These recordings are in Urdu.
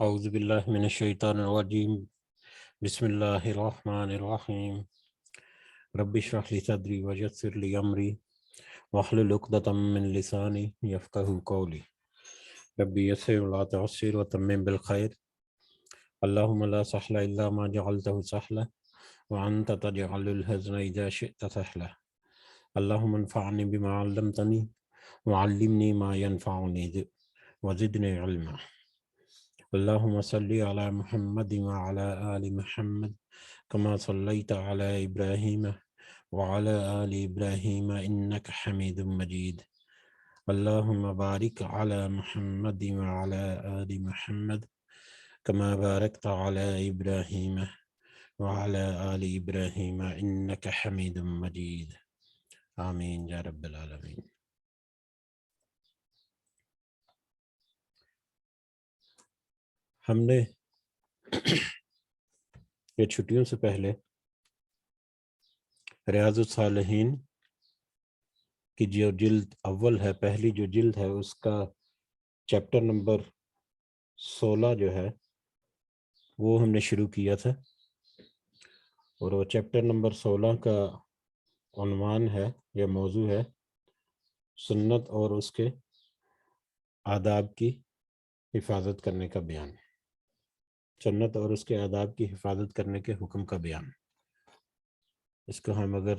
اعوذ باللہ من الشیطان الرجیم بسم اللہ الرحمن الرحیم رب اشرح لی صدری ویسر لی امری واحلل عقدۃ من لسانی یفقہوا قولی رب یسر ولا تعسر وتمم بالخیر اللہم لا سہل الا ما جعلتہ سہلا وانت تجعل الحزن اذا شئت سہلا اللہم انفعنی بما علمتنی وعلمنی ما ینفعنی وزدنی علما اللہم صلی علی محمد وعلی آل محمد کما صلیت علی ابراہیم وعلی آل ابراہیم انک حمید مجید اللہم بارک علی محمد وعلی آل محمد کما بارکت علی ابراہیم وعلی آل ابراہیم انک حمید مجید آمین یا رب العالمین۔ ہم نے یہ چھٹیوں سے پہلے ریاض الصالحین کی جو جلد اول ہے، پہلی جو جلد ہے، اس کا چیپٹر نمبر 16 جو ہے وہ ہم نے شروع کیا تھا، اور وہ چیپٹر نمبر 16 کا عنوان ہے یا موضوع ہے سنت اور اس کے آداب کی حفاظت کرنے کا بیان، سنت اور اس کے آداب کی حفاظت کرنے کے حکم کا بیان۔ اس کو ہم اگر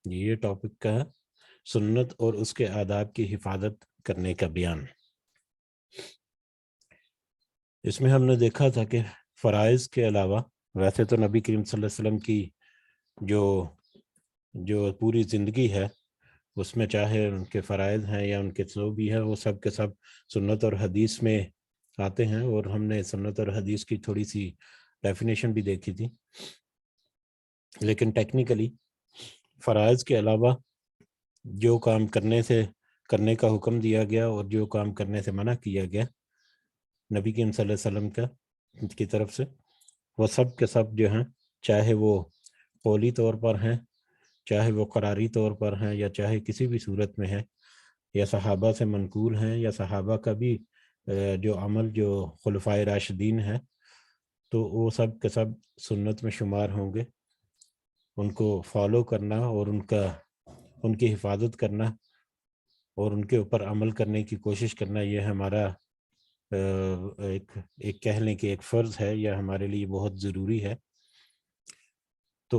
یہ ٹاپک کا ہے سنت اور اس کے آداب کی حفاظت کرنے کا بیان۔ اس میں ہم نے دیکھا تھا کہ فرائض کے علاوہ ویسے تو نبی کریم صلی اللہ علیہ وسلم کی جو پوری زندگی ہے اس میں چاہے ان کے فرائض ہیں یا ان کے جو بھی ہے وہ سب کے سب سنت اور حدیث میں آتے ہیں، اور ہم نے سنت اور حدیث کی تھوڑی سی ڈیفینیشن بھی دیکھی تھی۔ لیکن ٹیکنیکلی فرائض کے علاوہ جو کام کرنے کا حکم دیا گیا اور جو کام کرنے سے منع کیا گیا نبی کریم صلی اللہ علیہ وسلم کی طرف سے، وہ سب کے سب جو ہیں، چاہے وہ قولی طور پر ہیں، چاہے وہ قراری طور پر ہیں، یا چاہے کسی بھی صورت میں ہیں، یا صحابہ سے منقول ہیں، یا صحابہ کا بھی جو عمل جو خلفائے راشدین ہیں، تو وہ سب کے سب سنت میں شمار ہوں گے۔ ان کو فالو کرنا اور ان کی حفاظت کرنا اور ان کے اوپر عمل کرنے کی کوشش کرنا، یہ ہمارا ایک کہہ لیں کہ ایک فرض ہے، یا ہمارے لیے بہت ضروری ہے۔ تو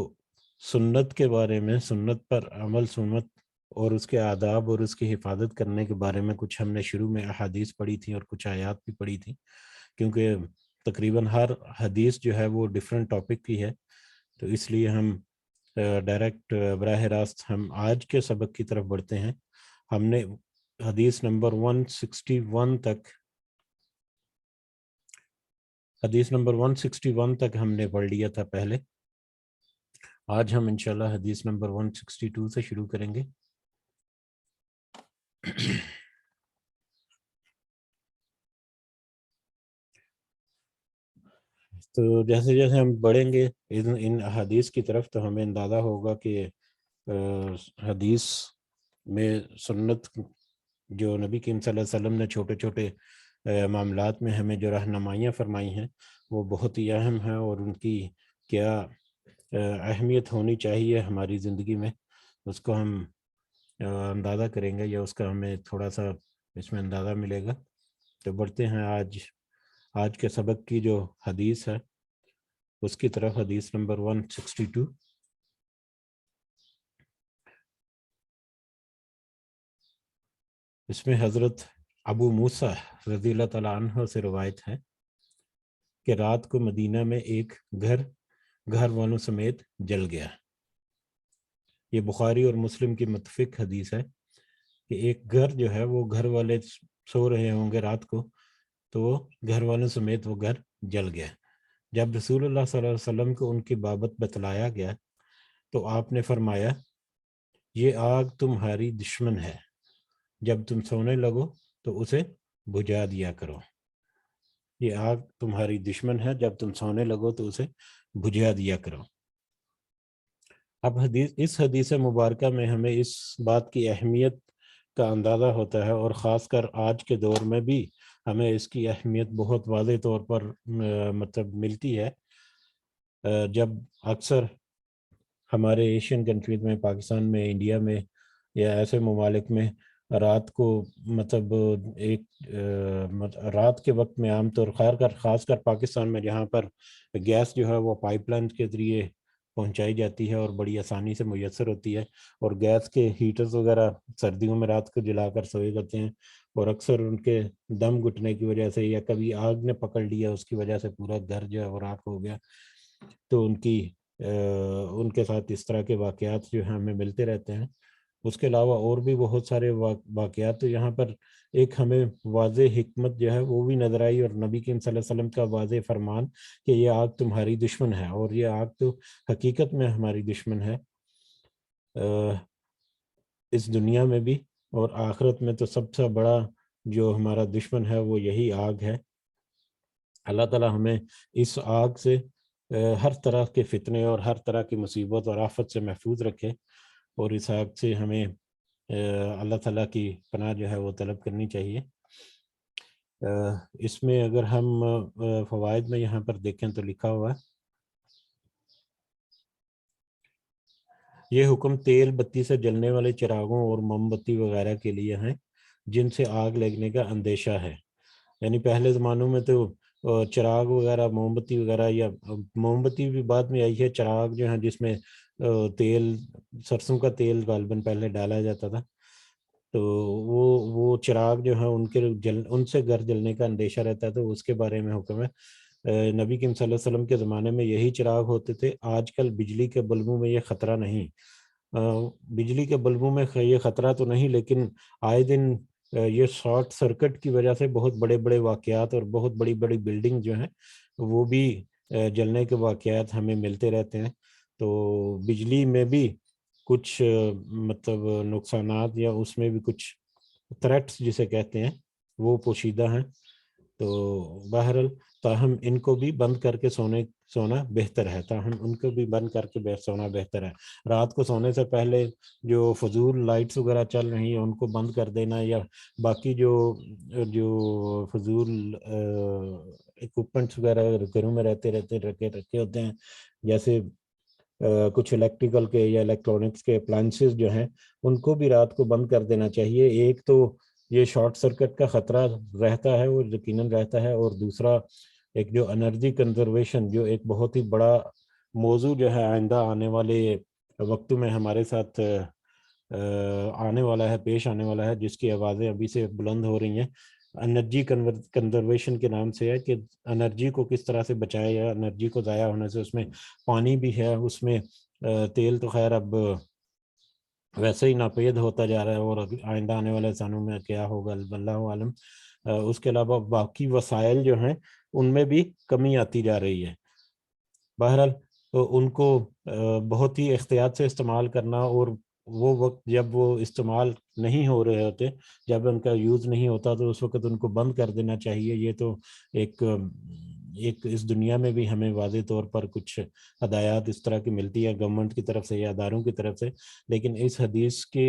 سنت کے بارے میں، سنت پر عمل، سنت اور اس کے آداب اور اس کی حفاظت کرنے کے بارے میں کچھ ہم نے شروع میں احادیث پڑھی تھیں اور کچھ آیات بھی پڑھی تھیں، کیونکہ تقریباً ہر حدیث جو ہے وہ ڈیفرنٹ ٹاپک کی ہے، تو اس لیے ہم ڈائریکٹ براہ راست ہم آج کے سبق کی طرف بڑھتے ہیں۔ ہم نے حدیث نمبر 161 تک ہم نے پڑھ لیا تھا پہلے۔ آج ہم انشاءاللہ حدیث نمبر 162 سے شروع کریں گے۔ تو جیسے جیسے ہم بڑھیں گے ان احادیث کی طرف، تو ہمیں اندازہ ہوگا کہ حدیث میں سنت جو نبی کریم صلی اللہ علیہ وسلم نے چھوٹے چھوٹے معاملات میں ہمیں جو رہنمائیاں فرمائی ہیں وہ بہت ہی اہم ہیں، اور ان کی کیا اہمیت ہونی چاہیے ہماری زندگی میں، اس کو ہم اندازہ کریں گے، یا اس کا ہمیں تھوڑا سا اس میں اندازہ ملے گا۔ تو بڑھتے ہیں آج کے سبق کی جو حدیث ہے اس کی طرف، حدیث نمبر 162۔ اس میں حضرت ابو موسیٰ رضی اللہ تعالیٰ عنہ سے روایت ہے کہ رات کو مدینہ میں ایک گھر والوں سمیت جل گیا۔ یہ بخاری اور مسلم کی متفق حدیث ہے کہ ایک گھر جو ہے وہ گھر والے سو رہے ہوں گے رات کو، تو وہ گھر والوں سمیت وہ گھر جل گیا۔ جب رسول اللہ صلی اللہ علیہ وسلم کو ان کی بابت بتلایا گیا تو آپ نے فرمایا، یہ آگ تمہاری دشمن ہے، جب تم سونے لگو تو اسے بجھا دیا کرو۔ یہ آگ تمہاری دشمن ہے، جب تم سونے لگو تو اسے بجھا دیا کرو۔ اب اس حدیث مبارکہ میں ہمیں اس بات کی اہمیت کا اندازہ ہوتا ہے، اور خاص کر آج کے دور میں بھی ہمیں اس کی اہمیت بہت واضح طور پر مطلب ملتی ہے، جب اکثر ہمارے ایشین کنٹریز میں، پاکستان میں، انڈیا میں یا ایسے ممالک میں رات کو مطلب رات کے وقت میں عام طور خاص کر پاکستان میں، جہاں پر گیس جو ہے وہ پائپ لائن کے ذریعے پہنچائی جاتی ہے اور بڑی آسانی سے میسر ہوتی ہے، اور گیس کے ہیٹرز وغیرہ سردیوں میں رات کو جلا کر سوئے جاتے ہیں، اور اکثر ان کے دم گھٹنے کی وجہ سے یا کبھی آگ نے پکڑ لیا اس کی وجہ سے پورا گھر جو ہے وہ راکھ ہو گیا، تو ان کے ساتھ اس طرح کے واقعات جو ہیں ہمیں ملتے رہتے ہیں۔ اس کے علاوہ اور بھی بہت سارے واقعات، تو یہاں پر ایک ہمیں واضح حکمت جو ہے وہ بھی نظر آئی، اور نبی کریم صلی اللہ علیہ وسلم کا واضح فرمان کہ یہ آگ تمہاری دشمن ہے، اور یہ آگ تو حقیقت میں ہماری دشمن ہے، اس دنیا میں بھی اور آخرت میں تو سب سے بڑا جو ہمارا دشمن ہے وہ یہی آگ ہے۔ اللہ تعالی ہمیں اس آگ سے ہر طرح کے فتنے اور ہر طرح کی مصیبت اور آفت سے محفوظ رکھے، اور اس آگ سے ہمیں اللہ تعالیٰ کی پناہ جو ہے وہ طلب کرنی چاہیے۔ اس میں اگر ہم فوائد میں یہاں پر دیکھیں تو لکھا ہوا ہے، یہ حکم تیل بتی سے جلنے والے چراغوں اور موم بتی وغیرہ کے لیے ہیں جن سے آگ لگنے کا اندیشہ ہے۔ یعنی پہلے زمانوں میں تو چراغ وغیرہ، موم بتی وغیرہ، یا موم بتی بھی بعد میں آئی ہے، چراغ جو ہیں جس میں تیل، سرسوں کا تیل غالباً پہلے ڈالا جاتا تھا، تو وہ چراغ جو ہیں ان سے گھر جلنے کا اندیشہ رہتا ہے، تو اس کے بارے میں حکم ہے۔ نبی کریم صلی اللہ علیہ وسلم کے زمانے میں یہی چراغ ہوتے تھے۔ آج کل بجلی کے بلبوں میں یہ خطرہ نہیں، بجلی کے بلبوں میں یہ خطرہ تو نہیں، لیکن آئے دن یہ شارٹ سرکٹ کی وجہ سے بہت بڑے بڑے واقعات اور بہت بڑی بڑی بلڈنگ جو ہیں وہ بھی جلنے کے واقعات ہمیں ملتے رہتے ہیں۔ تو بجلی میں بھی کچھ مطلب نقصانات یا اس میں بھی کچھ تھریٹس جسے کہتے ہیں وہ پوشیدہ ہیں، تو بہرحال تاہم ان کو بھی بند کر کے سونا بہتر ہے، سونا بہتر ہے۔ رات کو سونے سے پہلے جو فضول لائٹس وغیرہ چل رہی ہیں ان کو بند کر دینا، یا باقی جو فضول اکوپمنٹس وغیرہ گھروں میں رکھے ہوتے ہیں، جیسے کچھ الیکٹریکل کے یا الیکٹرانکس کے اپلائنسز جو ہیں ان کو بھی رات کو بند کر دینا چاہیے۔ ایک تو یہ شارٹ سرکٹ کا خطرہ رہتا ہے، وہ یقیناً رہتا ہے، اور دوسرا ایک جو انرجی کنزرویشن جو ایک بہت ہی بڑا موضوع جو ہے آئندہ آنے والے وقتوں میں ہمارے ساتھ آنے والا ہے، پیش آنے والا ہے، جس کی آوازیں ابھی سے بلند ہو رہی ہیں، انرجی کنزرویشن کے نام سے ہے کہ انرجی کو کس طرح سے بچایا جائے، انرجی کو ضائع ہونے سے۔ اس میں پانی بھی ہے، اس میں تیل تو خیر اب ویسے ہی ناپید ہوتا جا رہا ہے، اور آئندہ آنے والے سالوں میں کیا ہوگا اللہ عالم۔ اس کے علاوہ باقی وسائل جو ہیں ان میں بھی کمی آتی جا رہی ہے۔ بہرحال ان کو بہت ہی احتیاط سے استعمال کرنا، اور وہ وقت جب وہ استعمال نہیں ہو رہے ہوتے، جب ان کا یوز نہیں ہوتا، تو اس وقت ان کو بند کر دینا چاہیے۔ یہ تو ایک اس دنیا میں بھی ہمیں واضح طور پر کچھ ہدایات اس طرح کی ملتی ہے گورنمنٹ کی طرف سے یا اداروں کی طرف سے، لیکن اس حدیث کے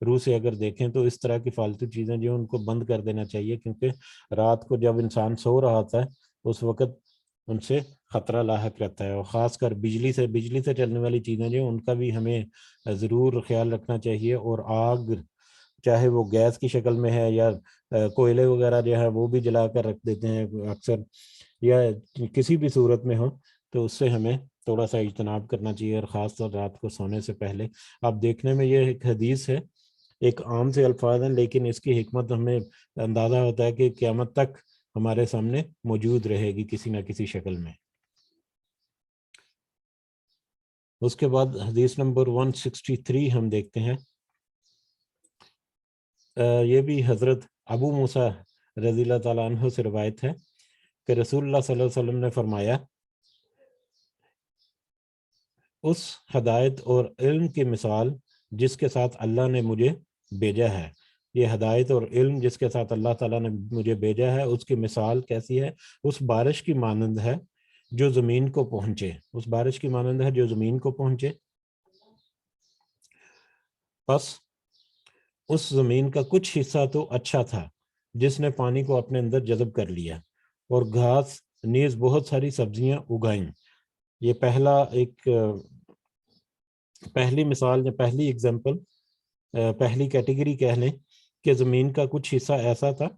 روح سے اگر دیکھیں تو اس طرح کی فالتو چیزیں جو ان کو بند کر دینا چاہیے، کیونکہ رات کو جب انسان سو رہا ہوتا ہے اس وقت ان سے خطرہ لاحق رہتا ہے، اور خاص کر بجلی سے چلنے والی چیزیں جو ان کا بھی ہمیں ضرور خیال رکھنا چاہیے۔ اور آگ چاہے وہ گیس کی شکل میں ہے یا کوئلے وغیرہ جو ہے وہ بھی جلا کر رکھ دیتے ہیں اکثر، یا کسی بھی صورت میں ہو، تو اس سے ہمیں تھوڑا سا اجتناب کرنا چاہیے، اور خاص طور رات کو سونے سے پہلے۔ اب دیکھنے میں یہ ایک حدیث ہے، ایک عام سے الفاظ ہیں، لیکن اس کی حکمت ہمیں اندازہ ہوتا ہے کہ قیامت تک ہمارے سامنے موجود رہے گی کسی نہ کسی شکل میں۔ اس کے بعد حدیث نمبر 163 ہم دیکھتے ہیں، یہ بھی حضرت ابو موسیٰ رضی اللہ تعالیٰ عنہ سے روایت ہے کہ رسول اللہ صلی اللہ علیہ وسلم نے فرمایا، اس ہدایت اور علم کی مثال جس کے ساتھ اللہ نے مجھے بھیجا ہے، یہ ہدایت اور علم جس کے ساتھ اللہ تعالیٰ نے مجھے بھیجا ہے، اس کی مثال کیسی ہے؟ اس بارش کی مانند ہے جو زمین کو پہنچے، اس بارش کی مانند ہے جو زمین کو پہنچے، بس اس زمین کا کچھ حصہ تو اچھا تھا جس نے پانی کو اپنے اندر جذب کر لیا، اور گھاس نیز بہت ساری سبزیاں اگائیں۔ یہ پہلی مثال یا پہلی اگزامپل، پہلی کیٹیگری کہہ لیں کہ زمین کا کچھ حصہ ایسا تھا،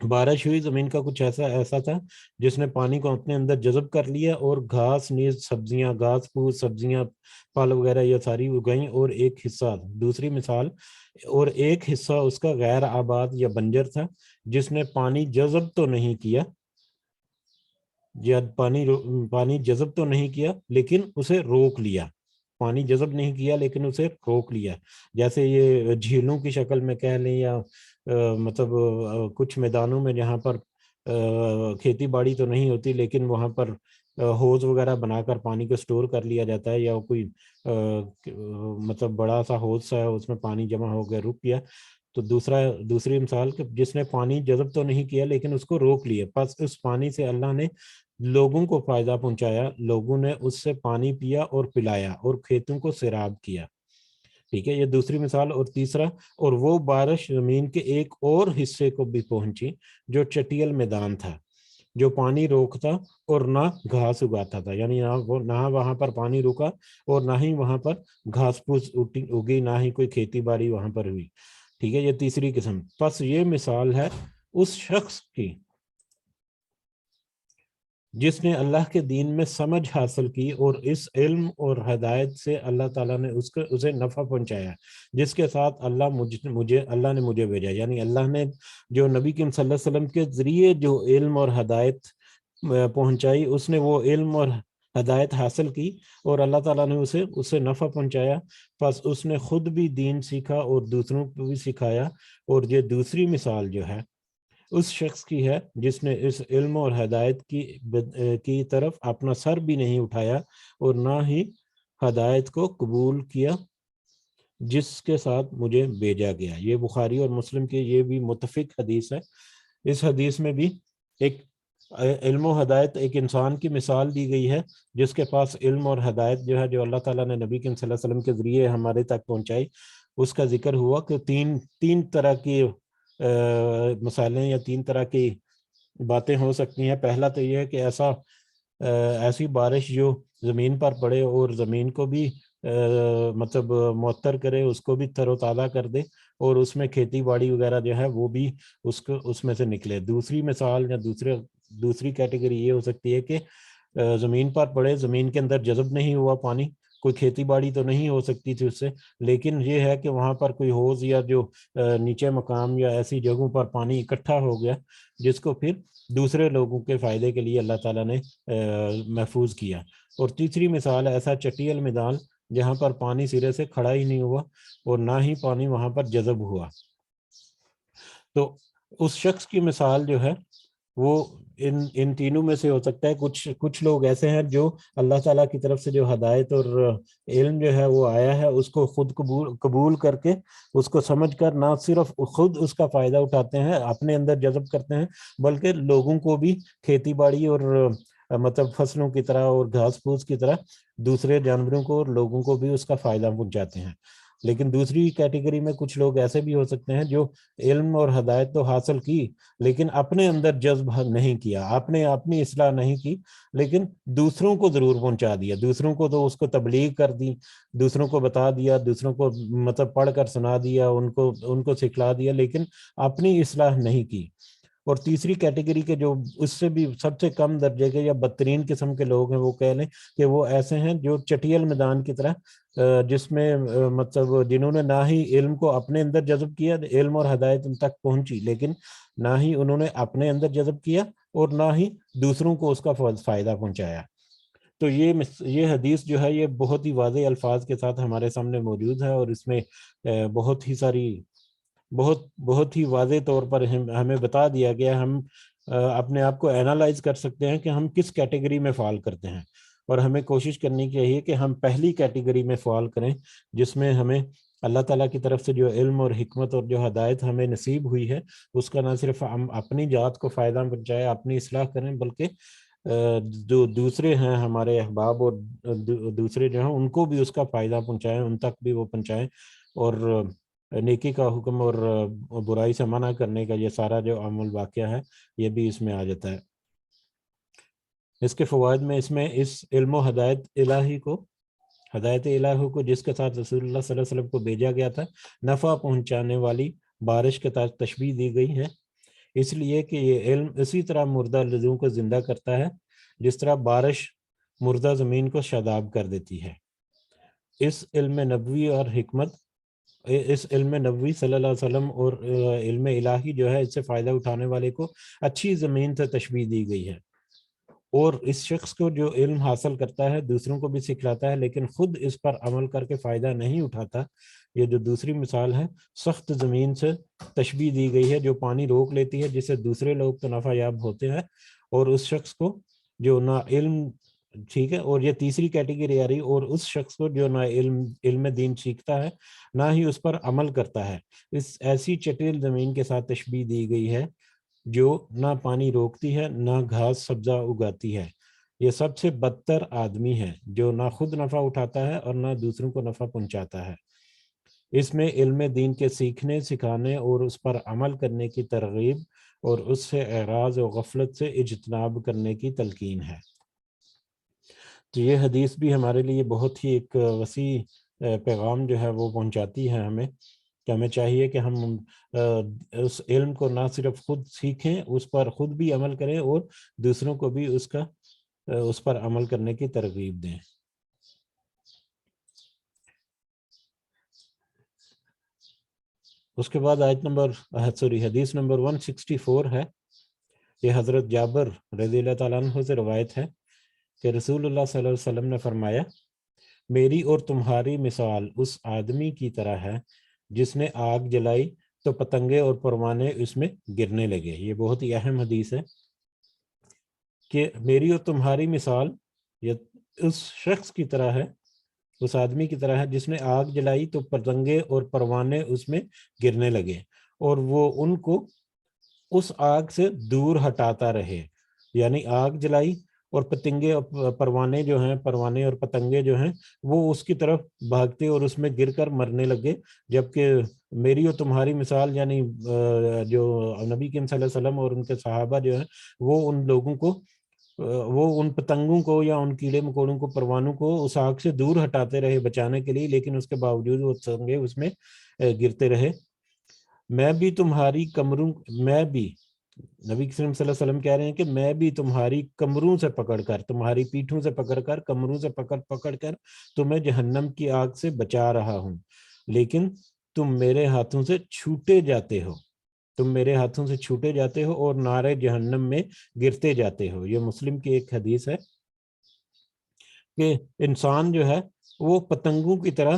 بارش ہوئی، زمین کا کچھ ایسا تھا جس نے پانی کو اپنے اندر جذب کر لیا، اور گھاس نیز سبزیاں، گھاس پھوس سبزیاں، پھل وغیرہ یہ ساری اگائیں۔ اور ایک حصہ، دوسری مثال، اور ایک حصہ اس کا غیر آباد یا بنجر تھا، جس نے پانی جذب تو نہیں کیا، یا پانی جذب تو نہیں کیا لیکن اسے روک لیا، پانی جذب نہیں کیا لیکن اسے روک لیا۔ جیسے یہ جھیلوں کی شکل میں کہہ لیں، یا مطلب کچھ میدانوں میں جہاں پر کھیتی باڑی تو نہیں ہوتی لیکن وہاں پر ہوز وغیرہ بنا کر پانی کو سٹور کر لیا جاتا ہے، یا کوئی مطلب بڑا سا ہوز ہے، اس میں پانی جمع ہو گیا، رک گیا۔ تو دوسری مثال کہ جس نے پانی جذب تو نہیں کیا لیکن اس کو روک لیا، پس اس پانی سے اللہ نے لوگوں کو فائدہ پہنچایا، لوگوں نے اس سے پانی پیا اور پلایا اور کھیتوں کو سیراب کیا۔ ٹھیک ہے، یہ دوسری مثال۔ اور تیسرا، اور وہ بارش زمین کے ایک اور حصے کو بھی پہنچی جو چٹیل میدان تھا، جو پانی روکتا اور نہ گھاس اگاتا تھا، یعنی نہ وہاں پر پانی رکا اور نہ ہی وہاں پر گھاس پھوس اگی، نہ ہی کوئی کھیتی باڑی وہاں پر ہوئی۔ ٹھیک ہے، یہ تیسری قسم۔ پس یہ مثال ہے اس شخص کی جس نے اللہ کے دین میں سمجھ حاصل کی، اور اس علم اور ہدایت سے اللہ تعالیٰ نے اسے نفع پہنچایا، جس کے ساتھ اللہ نے مجھے بھیجا، یعنی اللہ نے جو نبی کریم صلی اللہ علیہ وسلم کے ذریعے جو علم اور ہدایت پہنچائی، اس نے وہ علم اور ہدایت حاصل کی اور اللہ تعالیٰ نے اسے نفع پہنچایا، پس اس نے خود بھی دین سیکھا اور دوسروں کو بھی سکھایا۔ اور یہ دوسری مثال جو ہے اس شخص کی ہے جس نے اس علم اور ہدایت کی طرف اپنا سر بھی نہیں اٹھایا اور نہ ہی ہدایت کو قبول کیا جس کے ساتھ مجھے بھیجا گیا۔ یہ بخاری اور مسلم کے یہ بھی متفق حدیث ہے۔ اس حدیث میں بھی ایک علم و ہدایت، ایک انسان کی مثال دی گئی ہے جس کے پاس علم اور ہدایت جو ہے، جو اللہ تعالیٰ نے نبی کریم صلی اللہ علیہ وسلم کے ذریعے ہمارے تک پہنچائی، اس کا ذکر ہوا کہ تین طرح کی مثالیں یا تین طرح کی باتیں ہو سکتی ہیں۔ پہلا تو یہ ہے کہ ایسی بارش جو زمین پر پڑے اور زمین کو بھی مطلب معطر کرے، اس کو بھی تر و تازہ کر دے، اور اس میں کھیتی باڑی وغیرہ جو ہے وہ بھی اس میں سے نکلے۔ دوسری مثال یا دوسری کیٹیگری یہ ہو سکتی ہے کہ زمین پر پڑے، زمین کے اندر جذب نہیں ہوا پانی، کوئی کھیتی باڑی تو نہیں ہو سکتی تھی اس سے، لیکن یہ ہے کہ وہاں پر کوئی حوض یا جو نیچے مقام یا ایسی جگہوں پر پانی اکٹھا ہو گیا، جس کو پھر دوسرے لوگوں کے فائدے کے لیے اللہ تعالیٰ نے محفوظ کیا۔ اور تیسری مثال ایسا چٹیل میدان جہاں پر پانی سرے سے کھڑا ہی نہیں ہوا اور نہ ہی پانی وہاں پر جذب ہوا۔ تو اس شخص کی مثال جو ہے وہ ان تینوں میں سے ہو سکتا ہے۔ کچھ لوگ ایسے ہیں جو اللہ تعالیٰ کی طرف سے جو ہدایت اور علم جو ہے وہ آیا ہے، اس کو خود قبول کر کے، اس کو سمجھ کر نہ صرف خود اس کا فائدہ اٹھاتے ہیں، اپنے اندر جذب کرتے ہیں، بلکہ لوگوں کو بھی کھیتی باڑی اور مطلب فصلوں کی طرح اور گھاس پھوس کی طرح دوسرے جانوروں کو اور لوگوں کو بھی اس کا فائدہ پہنچاتے ہیں۔ لیکن دوسری کیٹیگری میں کچھ لوگ ایسے بھی ہو سکتے ہیں جو علم اور ہدایت تو حاصل کی لیکن اپنے اندر جذب نہیں کیا، اپنی اصلاح نہیں کی، لیکن دوسروں کو ضرور پہنچا دیا، دوسروں کو تو اس کو تبلیغ کر دی، دوسروں کو بتا دیا، دوسروں کو مطلب پڑھ کر سنا دیا، ان کو سکھلا دیا، لیکن اپنی اصلاح نہیں کی۔ اور تیسری کیٹیگری کے جو اس سے بھی سب سے کم درجے کے یا بدترین قسم کے لوگ ہیں، وہ کہہ لیں کہ وہ ایسے ہیں جو چٹیل میدان کی طرح، جس میں مطلب جنہوں نے نہ ہی علم کو اپنے اندر جذب کیا، علم اور ہدایت ان تک پہنچی لیکن نہ ہی انہوں نے اپنے اندر جذب کیا اور نہ ہی دوسروں کو اس کا فائدہ پہنچایا۔ تو یہ حدیث جو ہے یہ بہت ہی واضح الفاظ کے ساتھ ہمارے سامنے موجود ہے، اور اس میں بہت ہی واضح طور پر ہمیں بتا دیا گیا، ہم اپنے آپ کو اینالائز کر سکتے ہیں کہ ہم کس کیٹیگری میں فال کرتے ہیں، اور ہمیں کوشش کرنی چاہیے کہ ہم پہلی کیٹیگری میں فال کریں، جس میں ہمیں اللہ تعالیٰ کی طرف سے جو علم اور حکمت اور جو ہدایت ہمیں نصیب ہوئی ہے، اس کا نہ صرف ہم اپنی ذات کو فائدہ پہنچائے، اپنی اصلاح کریں، بلکہ جو دوسرے ہیں ہمارے احباب اور دوسرے جو ہیں ان کو بھی اس کا فائدہ پہنچائیں، ان تک بھی وہ پہنچائیں، اور نیکی کا حکم اور برائی سے منع کرنے کا یہ سارا جو عمل واقعہ ہے یہ بھی اس میں آ جاتا ہے۔ اس کے فوائد میں اس علم و ہدایت الہی کو جس کے ساتھ رسول اللہ صلی اللہ علیہ وسلم کو بھیجا گیا تھا، نفع پہنچانے والی بارش کے ساتھ تشبیہ دی گئی ہے، اس لیے کہ یہ علم اسی طرح مردہ لذوں کو زندہ کرتا ہے جس طرح بارش مردہ زمین کو شاداب کر دیتی ہے۔ اس علم نبوی صلی اللہ علیہ وسلم اور علم الہی جو ہے اس سے فائدہ اٹھانے والے کو اچھی زمین سے تشبیہ دی گئی ہے، اور اس شخص کو جو علم حاصل کرتا ہے دوسروں کو بھی سکھلاتا ہے لیکن خود اس پر عمل کر کے فائدہ نہیں اٹھاتا، یہ جو دوسری مثال ہے سخت زمین سے تشبیہ دی گئی ہے جو پانی روک لیتی ہے، جس سے دوسرے لوگ تو نفع یاب ہوتے ہیں، اور اس شخص کو جو نہ علم، ٹھیک ہے، اور یہ تیسری کیٹیگری آ رہی، اور اس شخص کو جو نہ علم دین سیکھتا ہے نہ ہی اس پر عمل کرتا ہے، اس ایسی چٹیل زمین کے ساتھ تشبیہ دی گئی ہے جو نہ پانی روکتی ہے نہ گھاس سبزہ اگاتی ہے۔ یہ سب سے بدتر آدمی ہے جو نہ خود نفع اٹھاتا ہے اور نہ دوسروں کو نفع پہنچاتا ہے۔ اس میں علم دین کے سیکھنے، سکھانے اور اس پر عمل کرنے کی ترغیب اور اس سے اعراض و غفلت سے اجتناب کرنے کی تلقین ہے۔ تو یہ حدیث بھی ہمارے لیے بہت ہی ایک وسیع پیغام جو ہے وہ پہنچاتی ہے ہمیں، کہ ہمیں چاہیے کہ ہم اس علم کو نہ صرف خود سیکھیں، اس پر خود بھی عمل کریں اور دوسروں کو بھی اس پر عمل کرنے کی ترغیب دیں۔ اس کے بعد حدیث نمبر 164 ہے، یہ حضرت جابر رضی اللہ تعالیٰ عنہ سے روایت ہے کہ رسول اللہ صلی اللہ علیہ وسلم نے فرمایا، میری اور تمہاری مثال اس آدمی کی طرح ہے جس نے آگ جلائی تو پتنگے اور پروانے اس میں گرنے لگے۔ یہ بہت ہی اہم حدیث ہے کہ میری اور تمہاری مثال یہ اس شخص کی طرح ہے، اس آدمی کی طرح ہے جس نے آگ جلائی تو پتنگے اور پروانے اس میں گرنے لگے، اور وہ ان کو اس آگ سے دور ہٹاتا رہے، یعنی آگ جلائی اور پتنگے اور پروانے اور پتنگے جو ہیں وہ اس کی طرف بھاگتے اور اس میں گر کر مرنے لگے، جبکہ میری اور تمہاری مثال یعنی جو نبی کریم صلی اللہ علیہ وسلم اور ان کے صحابہ جو ہیں وہ ان لوگوں کو، وہ ان پتنگوں کو یا ان کیڑے مکوڑوں کو، پروانوں کو اس آگ سے دور ہٹاتے رہے بچانے کے لیے، لیکن اس کے باوجود وہ پتنگے اس میں گرتے رہے۔ میں بھی نبی صلی اللہ علیہ وسلم کہہ رہے ہیں کہ میں بھی تمہاری کمروں سے پکڑ کر، تمہاری پیٹھوں سے پکڑ کر، کمروں سے پکڑ کر تمہیں جہنم کی آگ سے بچا رہا ہوں، لیکن تم میرے ہاتھوں سے چھوٹے جاتے ہو اور نارے جہنم میں گرتے جاتے ہو۔ یہ مسلم کی ایک حدیث ہے کہ انسان جو ہے وہ پتنگوں کی طرح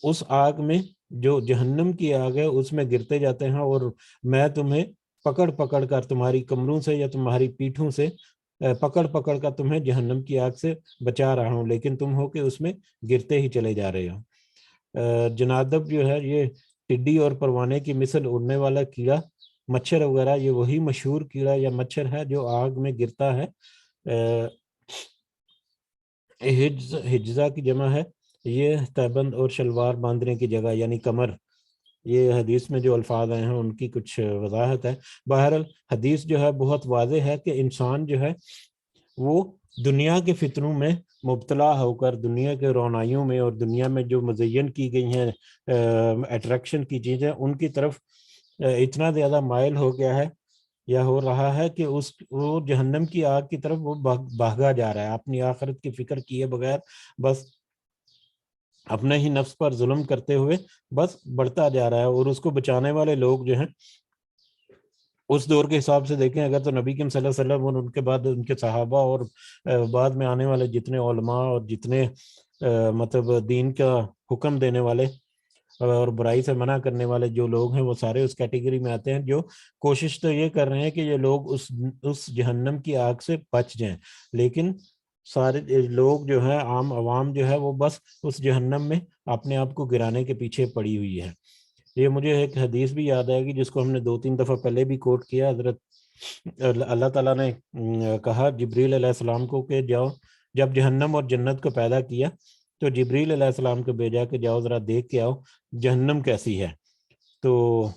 اس آگ میں، جو جہنم کی آگ ہے، اس میں گرتے جاتے ہیں، اور میں تمہیں پکڑ کر تمہاری کمروں سے یا تمہاری پیٹھوں سے پکڑ کر تمہیں جہنم کی آگ سے بچا رہا ہوں، لیکن تم ہو کہ اس میں گرتے ہی چلے جا رہے ہو۔ جنادب جو ہے یہ ٹڈی اور پروانے کی مثل اڑنے والا کیڑا، مچھر وغیرہ، یہ وہی مشہور کیڑا یا مچھر ہے جو آگ میں گرتا ہے۔ حجزہ کی جمع ہے، یہ تہبند اور شلوار باندھنے کی جگہ یعنی کمر۔ یہ حدیث میں جو الفاظ آئے ہیں ان کی کچھ وضاحت ہے۔ بہرحال حدیث جو ہے بہت واضح ہے کہ انسان جو ہے وہ دنیا کے فتنوں میں مبتلا ہو کر، دنیا کے رونائیوں میں اور دنیا میں جو مزین کی گئی ہیں اٹریکشن کی چیزیں، ان کی طرف اتنا زیادہ مائل ہو گیا ہے یا ہو رہا ہے کہ وہ جہنم کی آگ کی طرف وہ بھاگا جا رہا ہے، اپنی آخرت کی فکر کیے بغیر بس اپنے ہی نفس پر ظلم کرتے ہوئے بس بڑھتا جا رہا ہے، اور اس کو بچانے والے لوگ جو ہیں اس دور کے حساب سے دیکھیں اگر تو نبی کریم صلی اللہ علیہ وسلم اور ان کے بعد ان کے صحابہ اور بعد میں آنے والے جتنے علماء اور جتنے مطلب دین کا حکم دینے والے اور برائی سے منع کرنے والے جو لوگ ہیں وہ سارے اس کیٹیگری میں آتے ہیں، جو کوشش تو یہ کر رہے ہیں کہ یہ لوگ اس جہنم کی آگ سے بچ جائیں، لیکن سارے لوگ جو ہے، عام عوام جو ہے وہ بس اس جہنم میں اپنے آپ کو گرانے کے پیچھے پڑی ہوئی ہے۔ یہ مجھے ایک حدیث بھی یاد آئے گی جس کو ہم نے 2-3 دفعہ پہلے بھی کوٹ کیا، حضرت اللہ تعالیٰ نے کہا جبریل علیہ السلام کو کہ جاؤ، جب جہنم اور جنت کو پیدا کیا تو جبریل علیہ السلام کو بھیجا کہ جاؤ ذرا دیکھ کے آؤ جہنم کیسی ہے. تو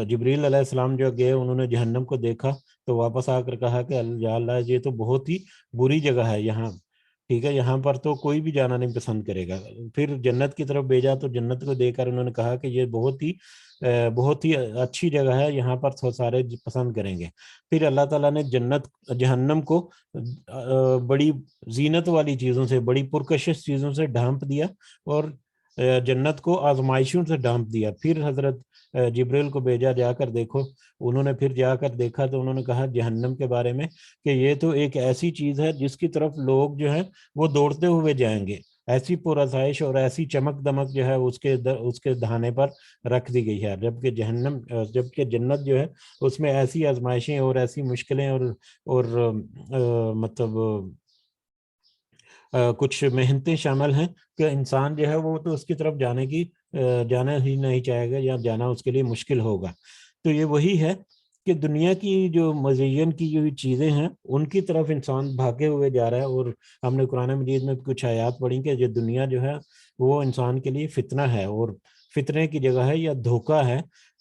جبریل علیہ السلام جو گئے، انہوں نے جہنم کو دیکھا تو واپس آ کر کہا کہ یا اللہ یہ تو بہت ہی بری جگہ ہے یہاں، ٹھیک ہے، یہاں پر تو کوئی بھی جانا نہیں پسند کرے گا. پھر جنت کی طرف بھیجا تو جنت کو دیکھ کر انہوں نے کہا کہ یہ بہت ہی اچھی جگہ ہے، یہاں پر تو سارے پسند کریں گے. پھر اللہ تعالیٰ نے جہنم کو بڑی زینت والی چیزوں سے، بڑی پرکشش چیزوں سے ڈھانپ دیا اور جنت کو آزمائشوں سے ڈھانپ دیا. پھر حضرت جبریل کو بھیجا جا کر دیکھو. انہوں نے پھر جا کر دیکھا تو انہوں نے کہا جہنم کے بارے میں کہ یہ تو ایک ایسی چیز ہے جس کی طرف لوگ جو ہے وہ دوڑتے ہوئے جائیں گے. ایسی پرآسائش اور ایسی چمک دمک جو ہے اس کے دہانے پر رکھ دی گئی ہے، جبکہ جنت جو ہے اس میں ایسی آزمائشیں اور ایسی مشکلیں اور مطلب کچھ محنتیں شامل ہیں کہ انسان جو ہے وہ تو اس کی طرف جانا ہی نہیں چاہے گا یا جانا اس کے لیے مشکل ہوگا. تو یہ وہی ہے کہ دنیا کی جو مزین کی جو چیزیں ہیں ان کی طرف انسان بھاگے ہوئے جا رہا ہے. اور ہم نے قرآن مجید میں کچھ آیات پڑھی کہ یہ دنیا جو ہے وہ انسان کے لیے فتنہ ہے اور فتنے کی جگہ ہے یا دھوکہ ہے.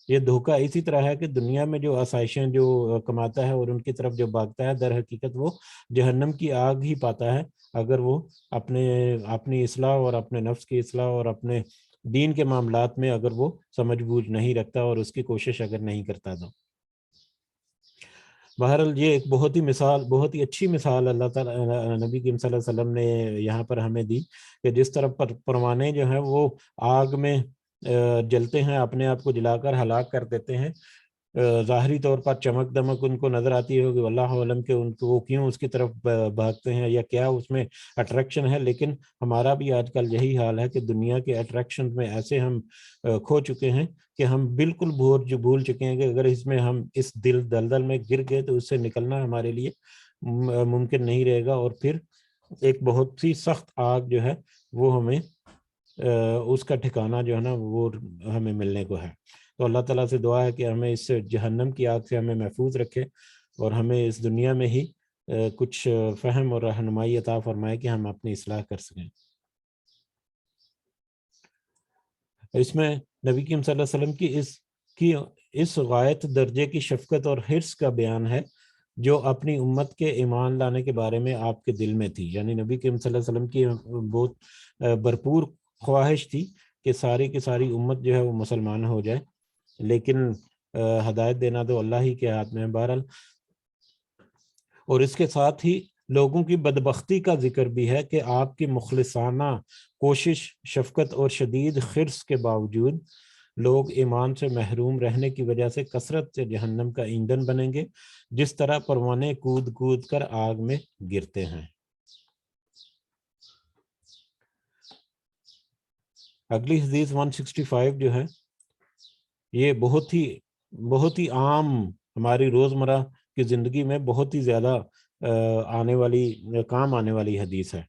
یہ دھوکہ اسی طرح ہے کہ دنیا میں جو آسائشیں جو کماتا ہے اور ان کی طرف جو بھاگتا ہے، در حقیقت وہ جہنم کی آگ ہی پاتا ہے اگر وہ اپنی اصلاح اور اپنے نفس کی اصلاح اور اپنے دین کے معاملات میں اگر وہ سمجھ بوجھ نہیں رکھتا اور اس کی کوشش اگر نہیں کرتا. تو بہرحال یہ ایک بہت ہی اچھی مثال اللہ تعالیٰ نبی کریم صلی اللہ علیہ وسلم نے یہاں پر ہمیں دی کہ جس طرح پروانے جو ہیں وہ آگ میں جلتے ہیں، اپنے آپ کو جلا کر ہلاک کر دیتے ہیں. ظاہری طور پر چمک دمک ان کو نظر آتی ہوگی، واللہ عالم کہ ان کو وہ کیوں اس کی طرف بھاگتے ہیں یا کیا اس میں اٹریکشن ہے. لیکن ہمارا بھی آج کل یہی حال ہے کہ دنیا کے اٹریکشن میں ایسے ہم کھو چکے ہیں کہ ہم بالکل بھول چکے ہیں کہ اگر ہم اس دلدل میں گر گئے تو اس سے نکلنا ہمارے لیے ممکن نہیں رہے گا. اور پھر ایک بہت سی سخت آگ جو ہے وہ ہمیں اس کا ٹھکانہ جو ہے نا وہ ہمیں ملنے کو ہے. تو اللہ تعالیٰ سے دعا ہے کہ ہمیں اس جہنم کی آگ سے ہمیں محفوظ رکھے اور ہمیں اس دنیا میں ہی کچھ فہم اور رہنمائی عطا فرمائے کہ ہم اپنی اصلاح کر سکیں. اس میں نبی کریم صلی اللہ علیہ وسلم کی اس غایت درجے کی شفقت اور حرص کا بیان ہے جو اپنی امت کے ایمان لانے کے بارے میں آپ کے دل میں تھی. یعنی نبی کریم صلی اللہ علیہ وسلم کی بہت بھرپور خواہش تھی کہ ساری کی ساری امت جو ہے وہ مسلمان ہو جائے، لیکن ہدایت دینا تو اللہ ہی کے ہاتھ میں ہے. بہرحال اور اس کے ساتھ ہی لوگوں کی بدبختی کا ذکر بھی ہے کہ آپ کی مخلصانہ کوشش، شفقت اور شدید حرص کے باوجود لوگ ایمان سے محروم رہنے کی وجہ سے کثرت سے جہنم کا ایندھن بنیں گے، جس طرح پروانے کود کود کر آگ میں گرتے ہیں. اگلی حدیث 165 جو ہے یہ بہت ہی عام ہماری روزمرہ کی زندگی میں بہت ہی زیادہ کام آنے والی حدیث ہے.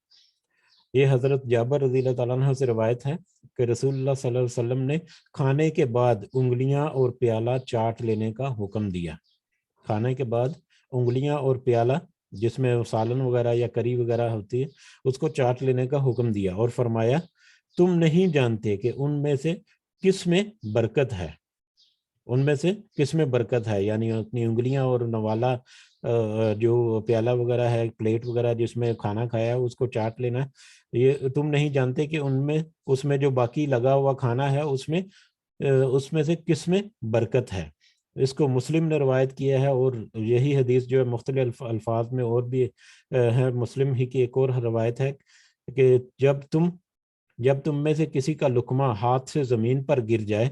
یہ حضرت جابر رضی اللہ تعالیٰ عنہ سے روایت ہے کہ رسول اللہ صلی اللہ علیہ وسلم نے کھانے کے بعد انگلیاں اور پیالہ چاٹ لینے کا حکم دیا. کھانے کے بعد انگلیاں اور پیالہ جس میں سالن وغیرہ یا کری وغیرہ ہوتی ہے اس کو چاٹ لینے کا حکم دیا اور فرمایا تم نہیں جانتے کہ ان میں سے کس میں برکت ہے. ان میں سے کس میں برکت ہے یعنی اپنی انگلیاں اور نوالا جو پیالہ وغیرہ ہے، پلیٹ وغیرہ جس میں کھانا کھایا ہے اس کو چاٹ لینا. یہ تم نہیں جانتے کہ اس میں جو باقی لگا ہوا کھانا ہے اس میں سے کس میں برکت ہے. اس کو مسلم نے روایت کیا ہے اور یہی حدیث جو ہے مختلف الفاظ میں اور بھی ہے. مسلم ہی کی ایک اور روایت ہے کہ جب تم میں سے کسی کا لقمہ ہاتھ سے زمین پر گر جائے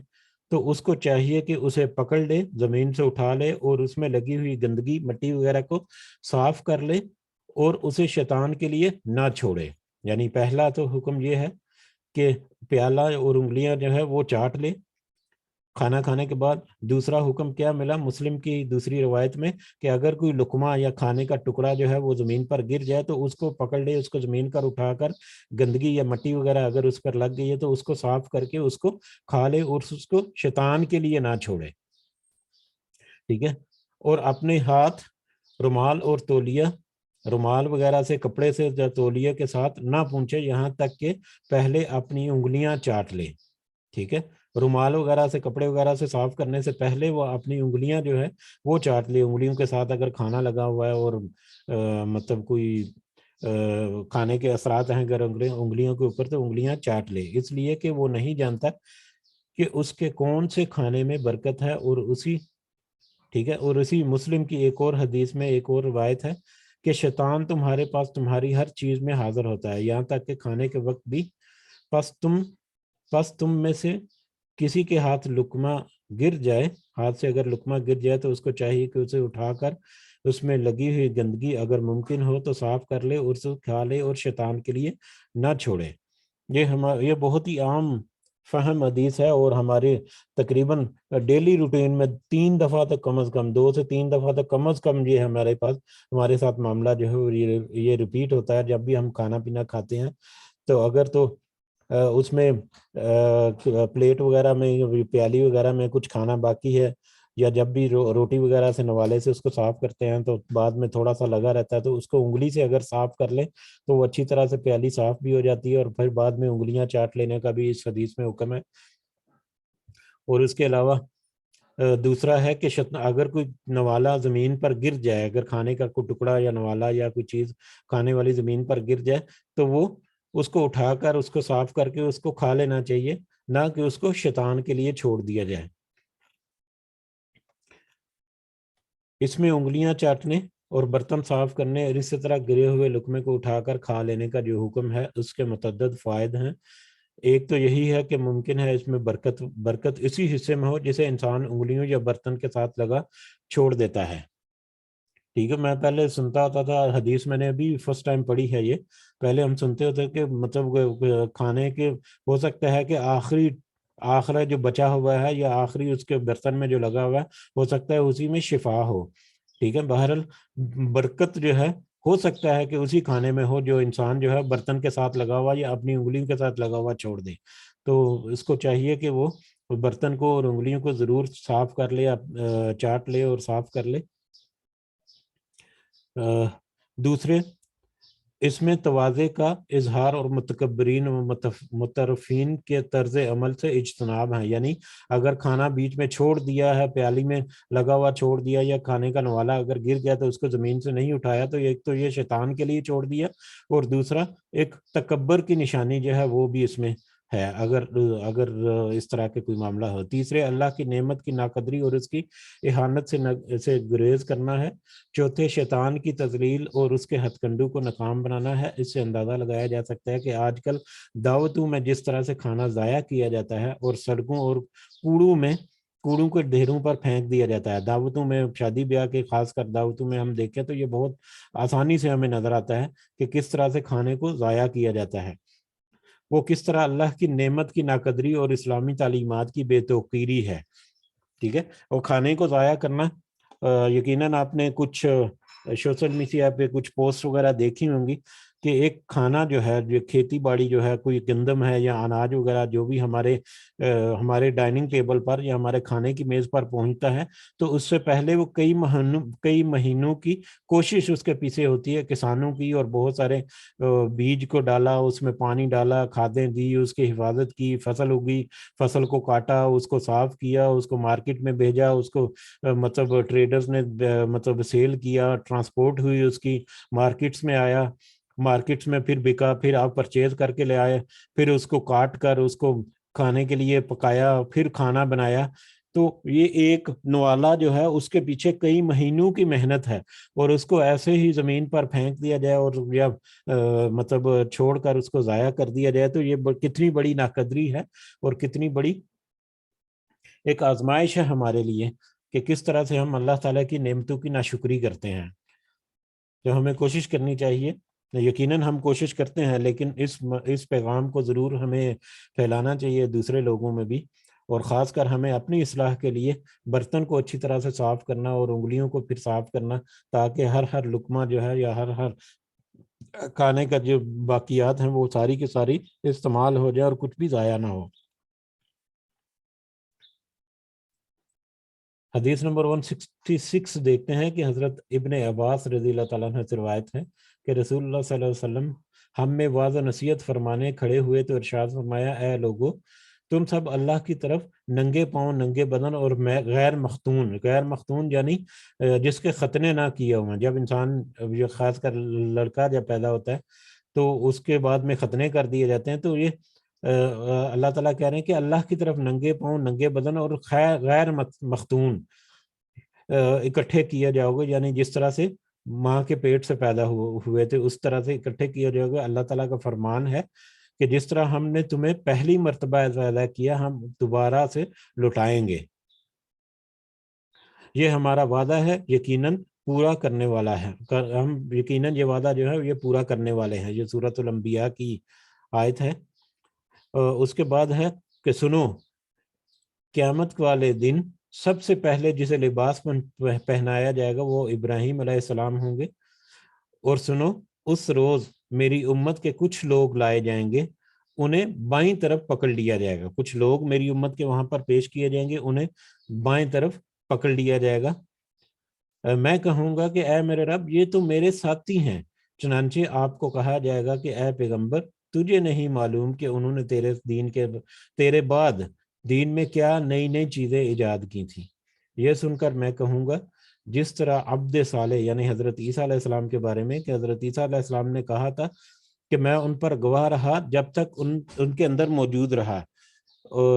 تو اس کو چاہیے کہ اسے پکڑ لے، زمین سے اٹھا لے اور اس میں لگی ہوئی گندگی مٹی وغیرہ کو صاف کر لے اور اسے شیطان کے لیے نہ چھوڑے. یعنی پہلا تو حکم یہ ہے کہ پیالہ اور انگلیاں جو ہے وہ چاٹ لے کھانا کھانے کے بعد. دوسرا حکم کیا ملا مسلم کی دوسری روایت میں کہ اگر کوئی لقمہ یا کھانے کا ٹکڑا جو ہے وہ زمین پر گر جائے تو اس کو پکڑ لے، اس کو زمین پر اٹھا کر گندگی یا مٹی وغیرہ اگر اس پر لگ گئی ہے تو اس کو صاف کر کے اس کو کھا لے اور اس کو شیطان کے لیے نہ چھوڑے. ٹھیک ہے. اور اپنے ہاتھ رومال اور تولیہ، رومال وغیرہ سے، کپڑے سے یا تولیہ کے ساتھ نہ پونچھے یہاں تک کہ پہلے اپنی انگلیاں چاٹ لے. ٹھیک ہے، رومال وغیرہ سے، کپڑے وغیرہ سے صاف کرنے سے پہلے وہ اپنی انگلیاں جو ہے وہ چاٹ لے. انگلیوں کے ساتھ اگر کھانا لگا ہوا ہے اور مطلب کوئی کھانے کے اثرات ہیں اگر انگلیوں کے اوپر، تو انگلیاں چاٹ لے، اس لیے کہ وہ نہیں جانتا کہ اس کے کون سے کھانے میں برکت ہے. اور اسی ٹھیک ہے، اور اسی مسلم کی ایک اور حدیث میں ایک اور روایت ہے کہ شیطان تمہارے پاس تمہاری ہر چیز میں حاضر ہوتا ہے، یہاں تک کہ کھانے کے وقت بھی. پس تم میں سے کسی کے ہاتھ لقمہ گر جائے، ہاتھ سے اگر لقمہ گر جائے تو اس کو چاہیے کہ اسے اٹھا کر اس میں لگی ہوئی گندگی اگر ممکن ہو تو صاف کر لے اور اسے کھا لے اور شیطان کے لیے نہ چھوڑے. یہ بہت ہی عام فہم حدیث ہے، اور ہمارے تقریباً ڈیلی روٹین میں 3 دفعہ تک کم از کم، 2 سے 3 دفعہ تک کم از کم یہ ہمارے پاس، ہمارے ساتھ معاملہ جو ہے یہ ریپیٹ ہوتا ہے جب بھی ہم کھانا پینا کھاتے ہیں. تو اگر تو اس میں پلیٹ وغیرہ میں، پیالی وغیرہ میں کچھ کھانا باقی ہے، یا جب بھی روٹی وغیرہ سے نوالے سے اس کو صاف کرتے ہیں تو بعد میں تھوڑا سا لگا رہتا ہے، تو اس کو انگلی سے اگر صاف کر لیں تو وہ اچھی طرح سے پیالی صاف بھی ہو جاتی ہے، اور پھر بعد میں انگلیاں چاٹ لینے کا بھی اس حدیث میں حکم ہے. اور اس کے علاوہ دوسرا ہے کہ اگر کوئی نوالا زمین پر گر جائے، اگر کھانے کا کوئی ٹکڑا یا نوالا یا کوئی چیز کھانے والی زمین پر گر جائے تو وہ اس کو اٹھا کر اس کو صاف کر کے اس کو کھا لینا چاہیے، نہ کہ اس کو شیطان کے لیے چھوڑ دیا جائے. اس میں انگلیاں چاٹنے اور برتن صاف کرنے اور اسی طرح گرے ہوئے لقمے کو اٹھا کر کھا لینے کا جو حکم ہے اس کے متعدد فوائد ہیں. ایک تو یہی ہے کہ ممکن ہے اس میں برکت اسی حصے میں ہو جسے انسان انگلیوں یا برتن کے ساتھ لگا چھوڑ دیتا ہے. ٹھیک ہے، میں پہلے سنتا ہوتا تھا حدیث، میں نے ابھی فرسٹ ٹائم پڑھی ہے یہ. پہلے ہم سنتے ہوتے کہ مطلب کھانے کے ہو سکتا ہے کہ آخر جو بچا ہوا ہے یا آخری اس کے برتن میں جو لگا ہوا ہے ہو سکتا ہے اسی میں شفا ہو. ٹھیک ہے، بہرحال برکت جو ہے ہو سکتا ہے کہ اسی کھانے میں ہو جو انسان جو ہے برتن کے ساتھ لگا ہوا یا اپنی انگلیوں کے ساتھ لگا ہوا چھوڑ دے. تو اس کو چاہیے کہ وہ برتن کو اور انگلیوں کو ضرور صاف کر لے، چاٹ لے اور صاف کر لے. دوسرے، اس میں تواضع کا اظہار اور متکبرین و مترفین کے طرز عمل سے اجتناب ہے. یعنی اگر کھانا بیچ میں چھوڑ دیا ہے، پیالی میں لگا ہوا چھوڑ دیا، یا کھانے کا نوالا اگر گر گیا تو اس کو زمین سے نہیں اٹھایا، تو ایک تو یہ شیطان کے لیے چھوڑ دیا، اور دوسرا ایک تکبر کی نشانی جو ہے وہ بھی اس میں ہے اگر اس طرح کے کوئی معاملہ ہو. تیسرے، اللہ کی نعمت کی ناقدری اور اس کی احانت سے گریز کرنا ہے. چوتھے، شیطان کی تذلیل اور اس کے ہتھ کنڈوں کو ناکام بنانا ہے. اس سے اندازہ لگایا جا سکتا ہے کہ آج کل دعوتوں میں جس طرح سے کھانا ضائع کیا جاتا ہے اور سڑکوں اور کوڑوں کے ڈھیروں پر پھینک دیا جاتا ہے. دعوتوں میں، شادی بیاہ کے خاص کر دعوتوں میں ہم دیکھیں تو یہ بہت آسانی سے ہمیں نظر آتا ہے کہ کس طرح سے کھانے کو ضائع کیا جاتا ہے. وہ کس طرح اللہ کی نعمت کی ناقدری اور اسلامی تعلیمات کی بے توقیری ہے. ٹھیک ہے، اور کھانے کو ضائع کرنا، یقیناً آپ نے کچھ سوشل میڈیا پہ کچھ پوسٹ وغیرہ دیکھی ہوں گی کہ ایک کھانا جو ہے، جو کھیتی باڑی جو ہے، کوئی گندم ہے یا اناج وغیرہ جو بھی ہمارے ڈائننگ ٹیبل پر یا ہمارے کھانے کی میز پر پہنچتا ہے، تو اس سے پہلے وہ کئی مہینوں کی کوشش اس کے پیچھے ہوتی ہے کسانوں کی، اور بہت سارے بیج کو ڈالا، اس میں پانی ڈالا، کھادیں دی، اس کی حفاظت کی، فصل اگی، فصل کو کاٹا، اس کو صاف کیا، اس کو مارکیٹ میں بھیجا، اس کو مطلب ٹریڈرز نے مطلب سیل کیا، ٹرانسپورٹ ہوئی، اس کی مارکیٹس میں آیا، مارکیٹس میں پھر بکا، پھر آپ پرچیز کر کے لے آئے، پھر اس کو کاٹ کر اس کو کھانے کے لیے پکایا، پھر کھانا بنایا. تو یہ ایک نوالا جو ہے اس کے پیچھے کئی مہینوں کی محنت ہے، اور اس کو ایسے ہی زمین پر پھینک دیا جائے اور یا مطلب چھوڑ کر اس کو ضائع کر دیا جائے، تو یہ کتنی بڑی ناقدری ہے اور کتنی بڑی ایک آزمائش ہے ہمارے لیے کہ کس طرح سے ہم اللہ تعالیٰ کی نعمتوں کی ناشکری کرتے ہیں. تو ہمیں کوشش کرنی چاہیے، یقیناً ہم کوشش کرتے ہیں، لیکن اس پیغام کو ضرور ہمیں پھیلانا چاہیے دوسرے لوگوں میں بھی، اور خاص کر ہمیں اپنی اصلاح کے لیے برتن کو اچھی طرح سے صاف کرنا اور انگلیوں کو پھر صاف کرنا، تاکہ ہر لقمہ جو ہے یا ہر کھانے کا جو باقیات ہیں وہ ساری کی ساری استعمال ہو جائے اور کچھ بھی ضائع نہ ہو. حدیث نمبر 166 دیکھتے ہیں کہ حضرت ابن عباس رضی اللہ تعالیٰ عنہ سے روایت ہے کہ رسول اللہ صلی اللہ علیہ وسلم ہم میں واعظ و نصیحت فرمانے کھڑے ہوئے تو ارشاد فرمایا، اے لوگو، تم سب اللہ کی طرف ننگے پاؤں، ننگے بدن اور غیر مختون یعنی جس کے ختنے نہ کیے ہوئے. جب انسان خاص کر لڑکا جب پیدا ہوتا ہے تو اس کے بعد میں ختنے کر دیے جاتے ہیں، تو یہ اللہ تعالیٰ کہہ رہے ہیں کہ اللہ کی طرف ننگے پاؤں، ننگے بدن اور غیر مختون اکٹھے کیا جاؤ گے، یعنی جس طرح سے ماں کے پیٹ سے پیدا ہوئے تھے اس طرح سے اکٹھے کیا جاؤ گے. اللہ تعالیٰ کا فرمان ہے کہ جس طرح ہم نے تمہیں پہلی مرتبہ پیدا کیا ہم دوبارہ سے لوٹائیں گے. یہ ہمارا وعدہ ہے، یقیناً پورا کرنے والا ہے. ہم یقیناً یہ وعدہ جو ہے یہ پورا کرنے والے ہیں. یہ سورۃ الانبیاء کی آیت ہے. اس کے بعد ہے کہ سنو، قیامت والے دن سب سے پہلے جسے لباس پہنایا جائے گا وہ ابراہیم علیہ السلام ہوں گے. اور سنو، اس روز میری امت کے کچھ لوگ لائے جائیں گے، انہیں بائیں طرف پکڑ لیا جائے گا. کچھ لوگ میری امت کے وہاں پر پیش کیے جائیں گے، انہیں بائیں طرف پکڑ لیا جائے گا. میں کہوں گا کہ اے میرے رب، یہ تو میرے ساتھی ہیں. چنانچہ آپ کو کہا جائے گا کہ اے پیغمبر، تجھے نہیں معلوم کہ انہوں نے تیرے بعد دین میں کیا نئی نئی چیزیں ایجاد کی تھیں. یہ سن کر میں کہوں گا جس طرح عبد صالح یعنی حضرت عیسیٰ علیہ السلام کے بارے میں کہ حضرت عیسیٰ علیہ السلام نے کہا تھا کہ میں ان پر گواہ رہا جب تک ان کے اندر موجود رہا.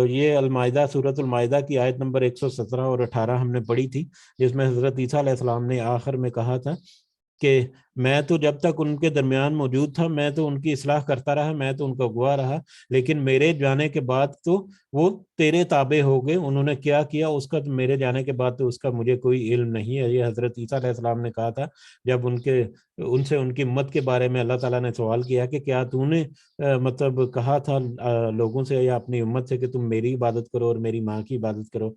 یہ المائدہ، سورۃ المائدہ کی آیت نمبر 117 اور 18 ہم نے پڑھی تھی، جس میں حضرت عیسیٰ علیہ السلام نے آخر میں کہا تھا کہ میں تو جب تک ان کے درمیان موجود تھا میں تو ان کی اصلاح کرتا رہا، میں تو ان کا گواہ رہا، لیکن میرے جانے کے بعد تو وہ تیرے تابع ہو گئے. انہوں نے کیا کیا اس کا میرے جانے کے بعد تو اس کا مجھے کوئی علم نہیں ہے. یہ حضرت عیسیٰ علیہ السلام نے کہا تھا جب ان سے ان کی امت کے بارے میں اللہ تعالیٰ نے سوال کیا کہ کیا تو نے مطلب کہا تھا لوگوں سے یا اپنی امت سے کہ تم میری عبادت کرو اور میری ماں کی عبادت کرو.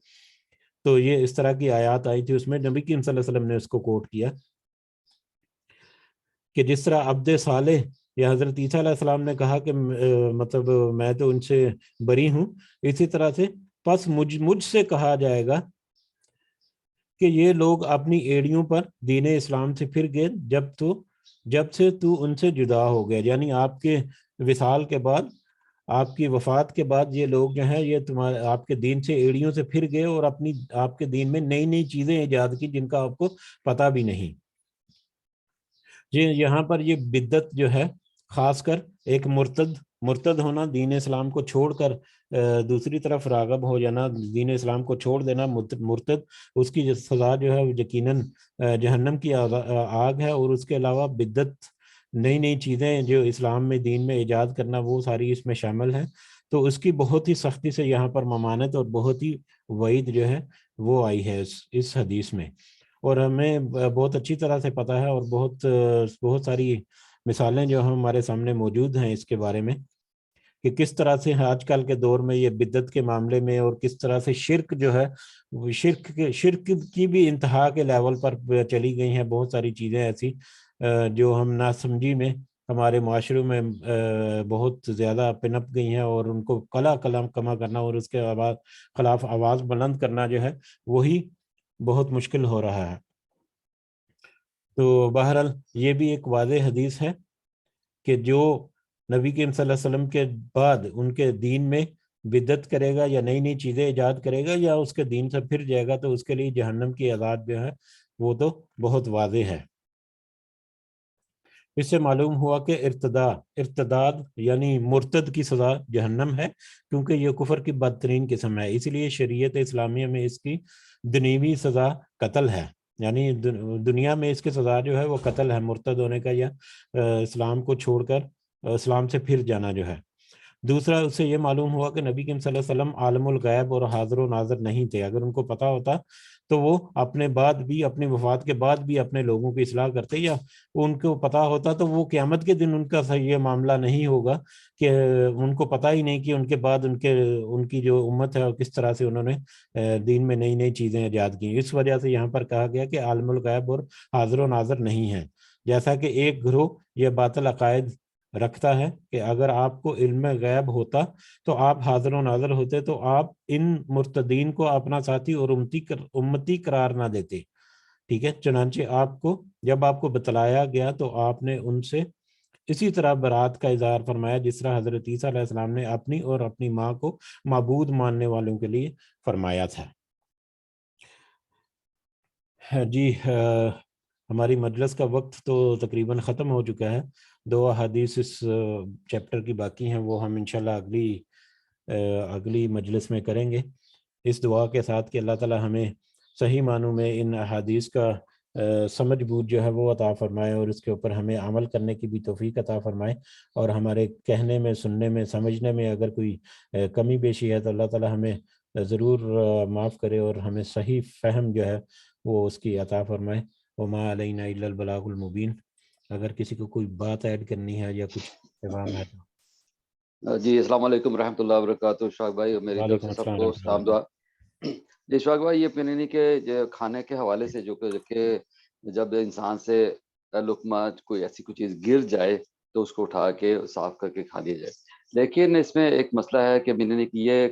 تو یہ اس طرح کی آیات آئی تھی، اس میں نبی کریم صلی اللہ علیہ وسلم نے اس کو کوٹ کیا کہ جس طرح عبد صالح یا حضرت عیسیٰ علیہ السلام نے کہا کہ مطلب میں تو ان سے بری ہوں، اسی طرح سے پس مجھ سے کہا جائے گا کہ یہ لوگ اپنی ایڑیوں پر دین اسلام سے پھر گئے جب سے تو ان سے جدا ہو گیا. یعنی آپ کے وصال کے بعد، آپ کی وفات کے بعد یہ لوگ جو ہیں یہ آپ کے دین سے ایڑیوں سے پھر گئے اور آپ کے دین میں نئی نئی چیزیں ایجاد کی جن کا آپ کو پتہ بھی نہیں. یہاں پر یہ بدعت جو ہے خاص کر ایک مرتد ہونا، دین اسلام کو چھوڑ کر دوسری طرف راغب ہو جانا، دین اسلام کو چھوڑ دینا، مرتد، اس کی سزا جو ہے یقیناً جہنم کی آگ ہے. اور اس کے علاوہ بدعت، نئی نئی چیزیں جو اسلام میں دین میں ایجاد کرنا، وہ ساری اس میں شامل ہیں. تو اس کی بہت ہی سختی سے یہاں پر ممانعت اور بہت ہی وعید جو ہے وہ آئی ہے اس حدیث میں. اور ہمیں بہت اچھی طرح سے پتہ ہے اور بہت ساری مثالیں جو ہمارے سامنے موجود ہیں اس کے بارے میں کہ کس طرح سے آج کل کے دور میں یہ بدعت کے معاملے میں اور کس طرح سے شرک جو ہے شرک کی بھی انتہا کے لیول پر چلی گئی ہیں. بہت ساری چیزیں ایسی جو ہم ناسمجھی میں ہمارے معاشروں میں بہت زیادہ پنپ گئی ہیں اور ان کو کلام کما کرنا اور اس کے خلاف آواز بلند کرنا جو ہے وہی بہت مشکل ہو رہا ہے. تو بہرحال یہ بھی ایک واضح حدیث ہے کہ جو نبی کریم صلی اللہ علیہ وسلم کے بعد ان کے دین میں بدعت کرے گا یا نئی نئی چیزیں ایجاد کرے گا یا اس کے دین سے پھر جائے گا تو اس کے لیے جہنم کی عذاب جو ہے وہ تو بہت واضح ہے. اس سے معلوم ہوا کہ ارتداد یعنی مرتد کی سزا جہنم ہے، کیونکہ یہ کفر کی بدترین قسم ہے. اس لیے شریعت اسلامیہ میں اس کی دنیوی سزا قتل ہے، یعنی دنیا میں اس کی سزا جو ہے وہ قتل ہے، مرتد ہونے کا یا اسلام کو چھوڑ کر اسلام سے پھر جانا جو ہے. دوسرا، اس سے یہ معلوم ہوا کہ نبی کریم صلی اللہ علیہ وسلم عالم الغیب اور حاضر و ناظر نہیں تھے. اگر ان کو پتہ ہوتا تو وہ اپنے وفات کے بعد بھی اپنے لوگوں کی اصلاح کرتے، یا ان کو پتہ ہوتا تو وہ قیامت کے دن ان کا یہ معاملہ نہیں ہوگا کہ ان کو پتہ ہی نہیں کہ ان کے بعد ان کی جو امت ہے کس طرح سے انہوں نے دین میں نئی نئی چیزیں ایجاد کی. اس وجہ سے یہاں پر کہا گیا کہ عالم الغیب اور حاضر و ناظر نہیں ہے. جیسا کہ ایک گروہ یہ باطل عقائد رکھتا ہے کہ اگر آپ کو علم غیب ہوتا تو آپ حاضر و ناظر ہوتے تو آپ ان مرتدین کو اپنا ساتھی اور امتی قرار نہ دیتے. ٹھیک ہے، چنانچہ آپ کو جب آپ کو بتلایا گیا تو آپ نے ان سے اسی طرح برات کا اظہار فرمایا جس طرح حضرت عیسیٰ علیہ السلام نے اپنی اور اپنی ماں کو معبود ماننے والوں کے لیے فرمایا تھا. جی ہماری مجلس کا وقت تو تقریباً ختم ہو چکا ہے. 2 احادیث اس چیپٹر کی باقی ہیں، وہ ہم انشاءاللہ اگلی مجلس میں کریں گے، اس دعا کے ساتھ کہ اللہ تعالی ہمیں صحیح معنوں میں ان احادیث کا سمجھ بوجھ جو ہے وہ عطا فرمائے، اور اس کے اوپر ہمیں عمل کرنے کی بھی توفیق عطا فرمائے، اور ہمارے کہنے میں، سننے میں، سمجھنے میں اگر کوئی کمی بیشی ہے تو اللہ تعالی ہمیں ضرور معاف کرے اور ہمیں صحیح فہم جو ہے وہ اس کی عطا فرمائے. وما علینا الا البلاغ المبین. اگر کسی کو کوئی بات ایڈ کرنی ہے یا کچھ پیغام ہے تو. جی السلام علیکم رحمۃ اللہ وبرکاتہ. شاق بھائی میری طرف وعلیکم سے سب السلام کو ورحمۃ سلام اللہ. دعا. جی شاق بھائی، یہ پنینی کے کھانے کے حوالے سے جو کہ جب انسان سے لقمہ کوئی ایسی کوئی چیز گر جائے تو اس کو اٹھا کے صاف کر کے کھا لیا جائے، لیکن اس میں ایک مسئلہ ہے کہ میں نے یہ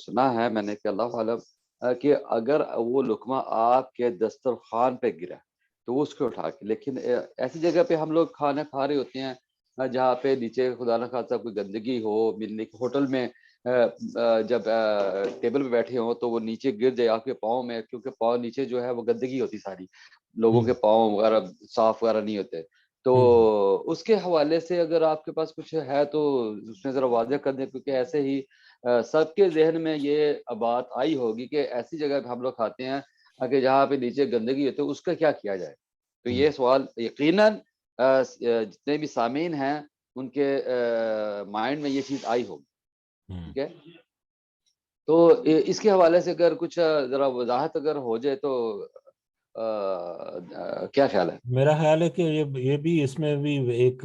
سنا ہے میں نے کہ اللہ عالم کہ اگر وہ لقمہ آپ کے دسترخوان پہ گرا تو اس کو اٹھا کے، لیکن ایسی جگہ پہ ہم لوگ کھانا کھا رہے ہوتے ہیں جہاں پہ نیچے خدا نہ خاصہ کوئی گندگی ہو، ملنے ہوٹل میں جب ٹیبل پہ بیٹھے ہوں تو وہ نیچے گر جائے آپ کے پاؤں میں، کیونکہ پاؤں نیچے جو ہے وہ گندگی ہوتی، ساری لوگوں کے پاؤں وغیرہ صاف وغیرہ نہیں ہوتے. تو اس کے حوالے سے اگر آپ کے پاس کچھ ہے تو اس میں ذرا واضح کر دیں، کیونکہ ایسے ہی سب کے ذہن میں یہ بات آئی ہوگی کہ ایسی جگہ پہ ہم لوگ کھاتے ہیں کہ جہاں پہ نیچے گندگی ہوتی ہے، اس کا کیا کیا جائے. تو یہ سوال یقیناً جتنے بھی سامعین ہیں ان کے مائنڈ میں یہ چیز آئی ہوگی. ٹھیک ہے، تو اس کے حوالے سے اگر کچھ ذرا وضاحت اگر ہو جائے تو کیا خیال ہے؟ میرا خیال ہے کہ یہ بھی اس میں بھی ایک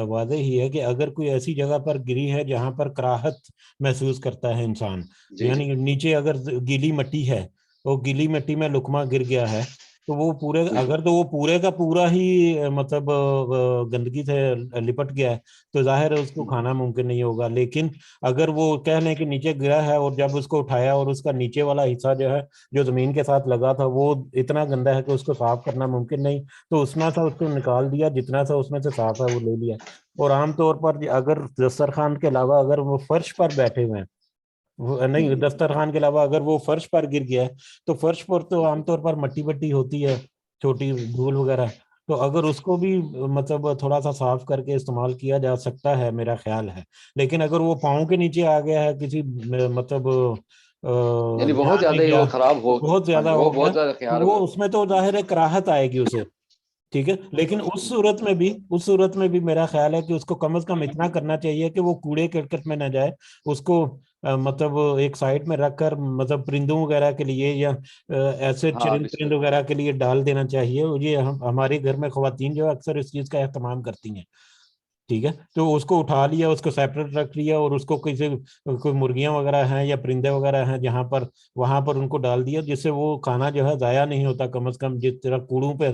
واضح ہی ہے کہ اگر کوئی ایسی جگہ پر گری ہے جہاں پر کراہت محسوس کرتا ہے انسان، یعنی نیچے اگر گیلی مٹی ہے، وہ گیلی مٹی میں لقمہ گر گیا ہے تو وہ پورے، اگر تو وہ پورے کا پورا ہی مطلب گندگی سے لپٹ گیا ہے تو ظاہر ہے اس کو کھانا ممکن نہیں ہوگا. لیکن اگر وہ کہہ لیں کہ نیچے گرا ہے اور جب اس کو اٹھایا اور اس کا نیچے والا حصہ جو ہے جو زمین کے ساتھ لگا تھا وہ اتنا گندا ہے کہ اس کو صاف کرنا ممکن نہیں، تو اتنا سا اس کو نکال دیا، جتنا سا اس میں سے صاف ہے وہ لے لیا. اور عام طور پر اگر دسترخوان کے علاوہ اگر وہ فرش پر بیٹھے ہوئے ہیں، نہیں دسترخوان کے علاوہ اگر وہ فرش پر گر گیا ہے تو فرش پر تو عام طور پر مٹی بٹی ہوتی ہے، چھوٹی دھول وغیرہ، تو اگر اس کو بھی مطلب تھوڑا سا صاف کر کے استعمال کیا جا سکتا ہے میرا خیال ہے. لیکن اگر وہ پاؤں کے نیچے آ گیا ہے کسی مطلب یعنی بہت دھیان زیادہ نہیں وہ گیا، خراب ہو، بہت ہاں زیادہ جی وہ ہو گیا بہت زیادہ تو خیال وہ ہو. اس میں تو ظاہر ہے کراہت آئے گی اسے. ٹھیک ہے، لیکن اس صورت میں بھی میرا خیال ہے کہ اس کو کم از کم اتنا کرنا چاہیے کہ وہ کوڑے کرکٹ میں نہ جائے، اس کو مطلب ایک سائڈ میں رکھ کر مطلب پرندوں وغیرہ کے لیے یا ایسے ہاں چرند پرند وغیرہ کے لیے ڈال دینا چاہیے. یہ ہمارے گھر میں خواتین جو اکثر اس چیز کا اہتمام کرتی ہیں. ٹھیک ہے، تو اس کو اٹھا لیا، اس کو سیپریٹ رکھ لیا اور اس کو کسی کوئی مرغیاں وغیرہ ہیں یا پرندے وغیرہ ہیں جہاں پر وہاں پر ان کو ڈال دیا، جس سے وہ کھانا جو ہے ضائع نہیں ہوتا، کم از کم جس طرح کوڑوں پہ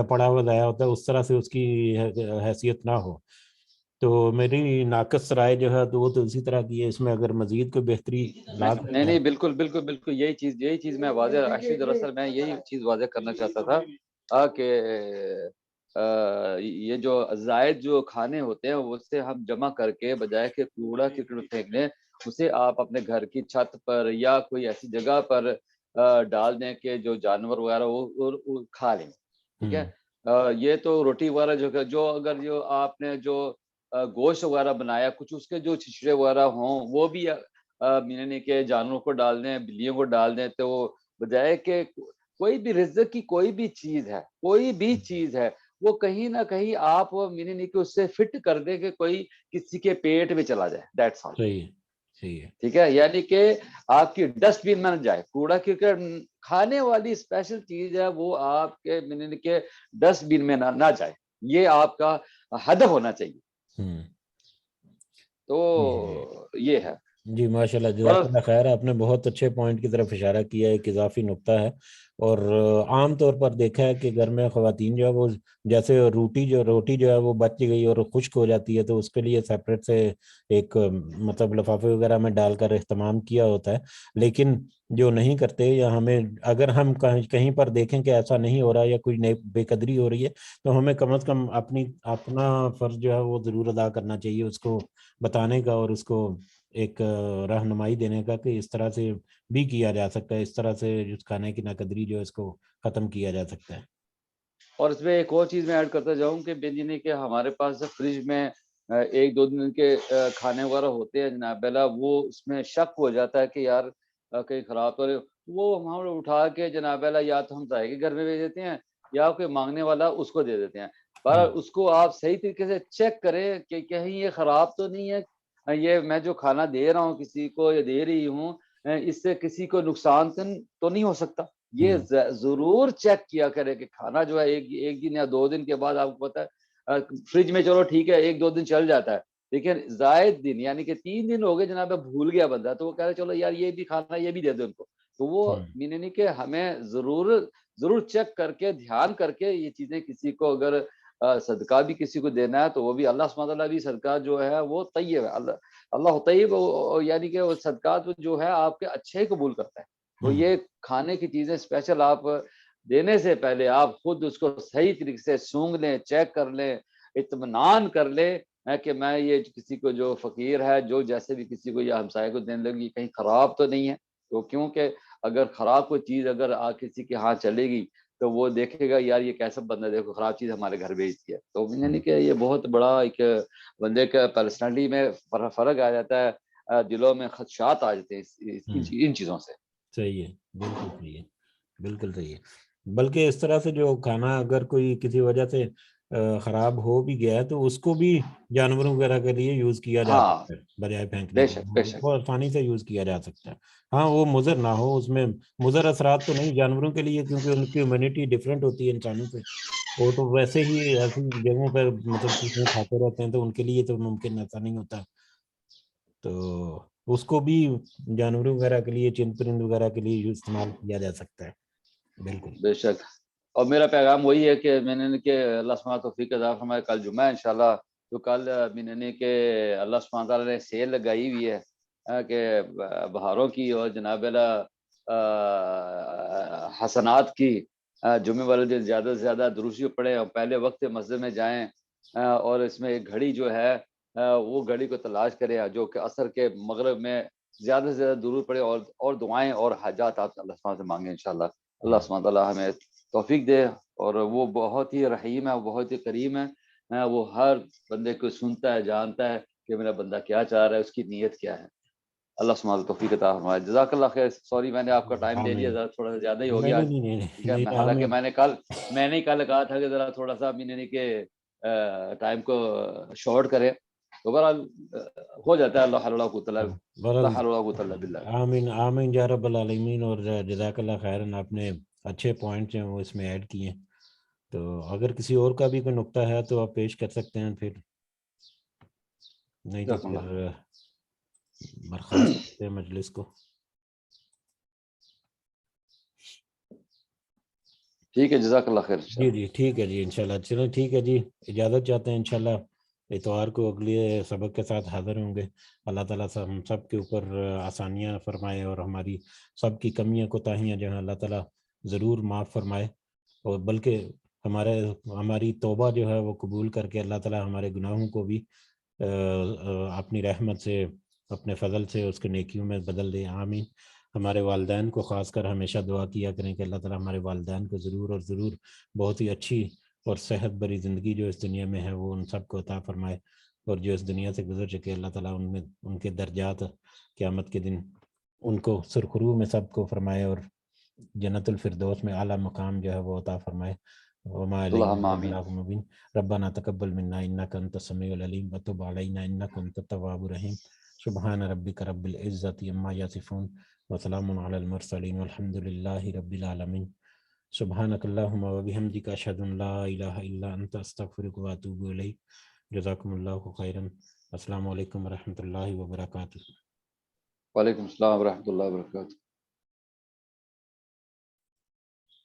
پڑا ہوا ضائع ہوتا ہے اس طرح سے اس کی حیثیت نہ ہو. تو میری ناقص رائے جو ہے تو وہ تو اسی طرح کی ہے. اس میں اگر مزید کوئی بہتری لا سکتا ہے. نہیں بالکل بالکل بالکل یہی چیز میں واضح، دراصل میں یہی چیز واضح کرنا چاہتا تھا کہ یہ جو زائد جو کھانے ہوتے ہیں اس سے ہم جمع کر کے بجائے کہ کوڑا کرکٹ پھینکنے، اسے آپ اپنے گھر کی چھت پر یا کوئی ایسی جگہ پر ڈال دیں کہ جو جانور وغیرہ وہ کھا لیں. ٹھیک ہے، یہ تو روٹی وغیرہ جو اگر جو آپ نے جو گوشت وغیرہ بنایا کچھ اس کے جو چھچڑے وغیرہ ہوں وہ بھی یعنی کہ جانوروں کو ڈال دیں، بلیوں کو ڈال دیں، تو وہ بجائے کہ کوئی بھی رزق کی کوئی بھی چیز ہے وہ کہیں نہ کہیں آپ یعنی کہ اس سے فٹ کر دیں کہ کوئی کسی کے پیٹ میں چلا جائے. That's all. صحیح ہے. ٹھیک ہے، یعنی کہ آپ کی ڈسٹ بین میں نہ جائے. کوڑا کرکٹ کھانے والی اسپیشل چیز ہے، وہ آپ کے یعنی کہ ڈسٹ بین میں نہ جائے، یہ آپ کا ہدف ہونا چاہیے. تو یہ ہے. جی ماشاءاللہ، جزاک اللہ خیر. آپ نے بہت اچھے پوائنٹ کی طرف اشارہ کیا ہے، ایک اضافی نقطہ ہے اور عام طور پر دیکھا ہے کہ گھر میں خواتین جو ہے وہ جیسے روٹی جو ہے وہ بچ گئی اور خشک ہو جاتی ہے تو اس کے لیے سیپریٹ سے ایک مطلب لفافے وغیرہ میں ڈال کر اہتمام کیا ہوتا ہے، لیکن جو نہیں کرتے یا ہمیں اگر ہم کہیں پر دیکھیں کہ ایسا نہیں ہو رہا یا کوئی بے قدری ہو رہی ہے تو ہمیں کم از کم اپنا فرض جو ہے وہ ضرور ادا کرنا چاہیے، اس کو بتانے کا اور اس کو ایک رہنمائی دینے کا کہ اس طرح سے بھی کیا جا سکتا ہے، اس طرح سے اس کھانے کی ناقدری جو ہے اس کو ختم کیا جا سکتا ہے۔ اور اس میں ایک اور چیز میں ایڈ کرتا جاؤں کہ بے دینی کہ ہمارے پاس فریج میں ایک دو دن کے کھانے وغیرہ ہوتے ہیں جناب بیلا، وہ اس میں شک ہو جاتا ہے کہ یار کہیں خراب تو نہیں، وہ ہم لوگ اٹھا کے جناب بیلا یا تو ہم ذائقے کے گھر میں بھیج دیتے ہیں یا کوئی مانگنے والا اس کو دے دیتے ہیں، پر اس کو آپ صحیح طریقے سے چیک کریں کہ کہیں یہ خراب تو نہیں ہے، یہ میں جو کھانا دے رہا ہوں کسی کو یا دے رہی ہوں اس سے کسی کو نقصان تو نہیں ہو سکتا، یہ ضرور چیک کیا کرے کہ کھانا جو ہے ایک دن یا 2 دن کے بعد آپ کو پتا ہے فریج میں چلو ٹھیک ہے 1-2 دن چل جاتا ہے، لیکن زائد دن یعنی کہ 3 دن ہو گئے جناب بھول گیا بندہ تو وہ کہہ رہے چلو یار یہ بھی کھانا یہ بھی دے دو ان کو، تو وہ نہیں کہ ہمیں ضرور چیک کر کے دھیان کر کے یہ چیزیں کسی کو اگر صدقہ بھی کسی کو دینا ہے تو وہ بھی اللہ سبحانہ وتعالیٰ بھی صدقہ جو ہے وہ طیب ہے، اللہ طیب یعنی کہ وہ صدقات جو ہے آپ کے اچھے قبول کرتا ہے، تو یہ کھانے کی چیزیں اسپیشل آپ دینے سے پہلے آپ خود اس کو صحیح طریقے سے سونگ لیں، چیک کر لیں، اطمینان کر لیں کہ میں یہ کسی کو جو فقیر ہے جو جیسے بھی کسی کو یا ہمسائے کو دینے لگی کہیں خراب تو نہیں ہے، تو کیونکہ اگر خراب کوئی چیز اگر کسی کے ہاں چلے گی تو وہ دیکھے گا یار یہ کیسا بندہ دیکھو خراب چیز ہمارے گھر بھیجتی ہے، تو یعنی کہ یہ بہت بڑا ایک بندے کا پرسنالٹی میں فرق آ جاتا ہے، دلوں میں خدشات آ جاتے ہیں ان چیزوں سے۔ صحیح ہے، بالکل صحیح ہے، بالکل صحیح ہے، بلکہ اس طرح سے جو کھانا اگر کوئی کسی وجہ سے خراب ہو بھی گیا ہے تو اس کو بھی جانوروں وغیرہ کے لیے یوز کیا جا ہاں سکتا ہے بجائے پھینکنے بے کے، شک بے شک وہ آسانی سے یوز کیا جا سکتا ہے، ہاں وہ مضر نہ ہو، اس میں مضر اثرات تو نہیں جانوروں کے لیے کیونکہ ان کی امیونٹی ڈفرینٹ ہوتی ہے انسانوں سے، وہ تو ویسے ہی ایسی جگہوں پر مطلب چیزیں کھاتے رہتے ہیں تو ان کے لیے تو ممکن ایسا نہیں ہوتا، تو اس کو بھی جانوروں وغیرہ کے لیے چند پرند وغیرہ کے لیے استعمال کیا جا سکتا ہے۔ بالکل بے شک، اور میرا پیغام وہی ہے کہ میں نے کہ اللہ سبحانہ توفیق عطا فرمائے، کل جمعہ ہے انشاءاللہ، تو کل میں نے کہ اللہ سبحانہ تعالیٰ نے سیل لگائی ہوئی ہے کہ بہاروں کی اور جناب حسنات کی، جمعے والے دن زیادہ سے زیادہ دروشی پڑھیں اور پہلے وقت مسجد میں جائیں، اور اس میں ایک گھڑی جو ہے وہ گھڑی کو تلاش کریں جو کہ عصر کے مغرب میں زیادہ سے زیادہ درود پڑھیں اور دعائیں اور حاجات آپ اللہ سبحانہ سے مانگیں انشاءاللہ، اللہ سبحانہ تعالیٰ ہمیں توفیق دے، اور وہ بہت ہی رحیم ہے، وہ بہت ہی کریم ہے، وہ ہر بندے کو سنتا ہے، جانتا ہے کہ میرا بندہ کیا چاہ رہا ہے، اس کی نیت کیا ہے، اللہ سبحانہ توفیق عطا فرمائے، جزاک اللہ خیر، سوری میں نے آپ کا ٹائم لے لیا، آمین، ذرا تھوڑا سا زیادہ ہی ہو نہیں گیا آج، نہیں نہیں ٹھیک ہے، نہیں حالانکہ آمین، میں نے کل کہا تھا کہ ذرا تھوڑا سا نہیں کہ ٹائم کو شارٹ کرے، تو بہرحال ہو جاتا ہے، اللہ حول ولا قوت الا باللہ، لا حول ولا قوت الا باللہ۔ آمین آمین یا رب العالمین، اور جزاک اللہ خیرن، آپ نے اچھے پوائنٹس ہیں وہ اس میں ایڈ کیے ہیں، تو اگر کسی اور کا بھی کوئی نقطہ ہے تو آپ پیش کر سکتے ہیں، پھر نہیں تو جزاک اللہ پھر برخاست کرتے ہیں مجلس کو۔ ٹھیک ہے، جزاک اللہ خیر، جی جی ٹھیک ہے جی، انشاءاللہ چلو ٹھیک ہے جی، اجازت چاہتے ہیں انشاءاللہ اتوار کو اگلے سبق کے ساتھ حاضر ہوں گے، اللہ تعالیٰ سے ہم سب کے اوپر آسانیاں فرمائے اور ہماری سب کی کمیاں کوتاہیاں جو ہیں اللہ تعالیٰ ضرور معاف فرمائے، اور بلکہ ہماری توبہ جو ہے وہ قبول کر کے اللہ تعالیٰ ہمارے گناہوں کو بھی اپنی رحمت سے اپنے فضل سے اس کے نیکیوں میں بدل دے، آمین۔ ہمارے والدین کو خاص کر ہمیشہ دعا کیا کریں کہ اللہ تعالیٰ ہمارے والدین کو ضرور اور ضرور بہت ہی اچھی اور صحت بری زندگی جو اس دنیا میں ہے وہ ان سب کو عطا فرمائے، اور جو اس دنیا سے گزر چکے اللہ تعالیٰ ان کے درجات قیامت کے دن ان کو سرخرو میں سب کو فرمائے، اور جنت الفردوس میں اعلیٰ مقام جو ہے وہ عطا فرمائے، وما علینا اللہم الا آمین۔ البلاغ المبین، ربنا تقبل منا انک انت السمیع العلیم وتب علینا انک انت التواب الرحیم، سبحان ربک رب العزۃ عما یصفون وسلام علی المرسلین والحمد للہ رب العالمین، سبحانک اللہم وبحمدک اشہد ان لا الہ الا انت استغفرک واتوب الیک، جزاکم اللہ خیرا، السلام علیکم ورحمۃ اللہ وبرکاتہ۔ وعلیکم السلام ورحمۃ اللہ وبرکاتہ۔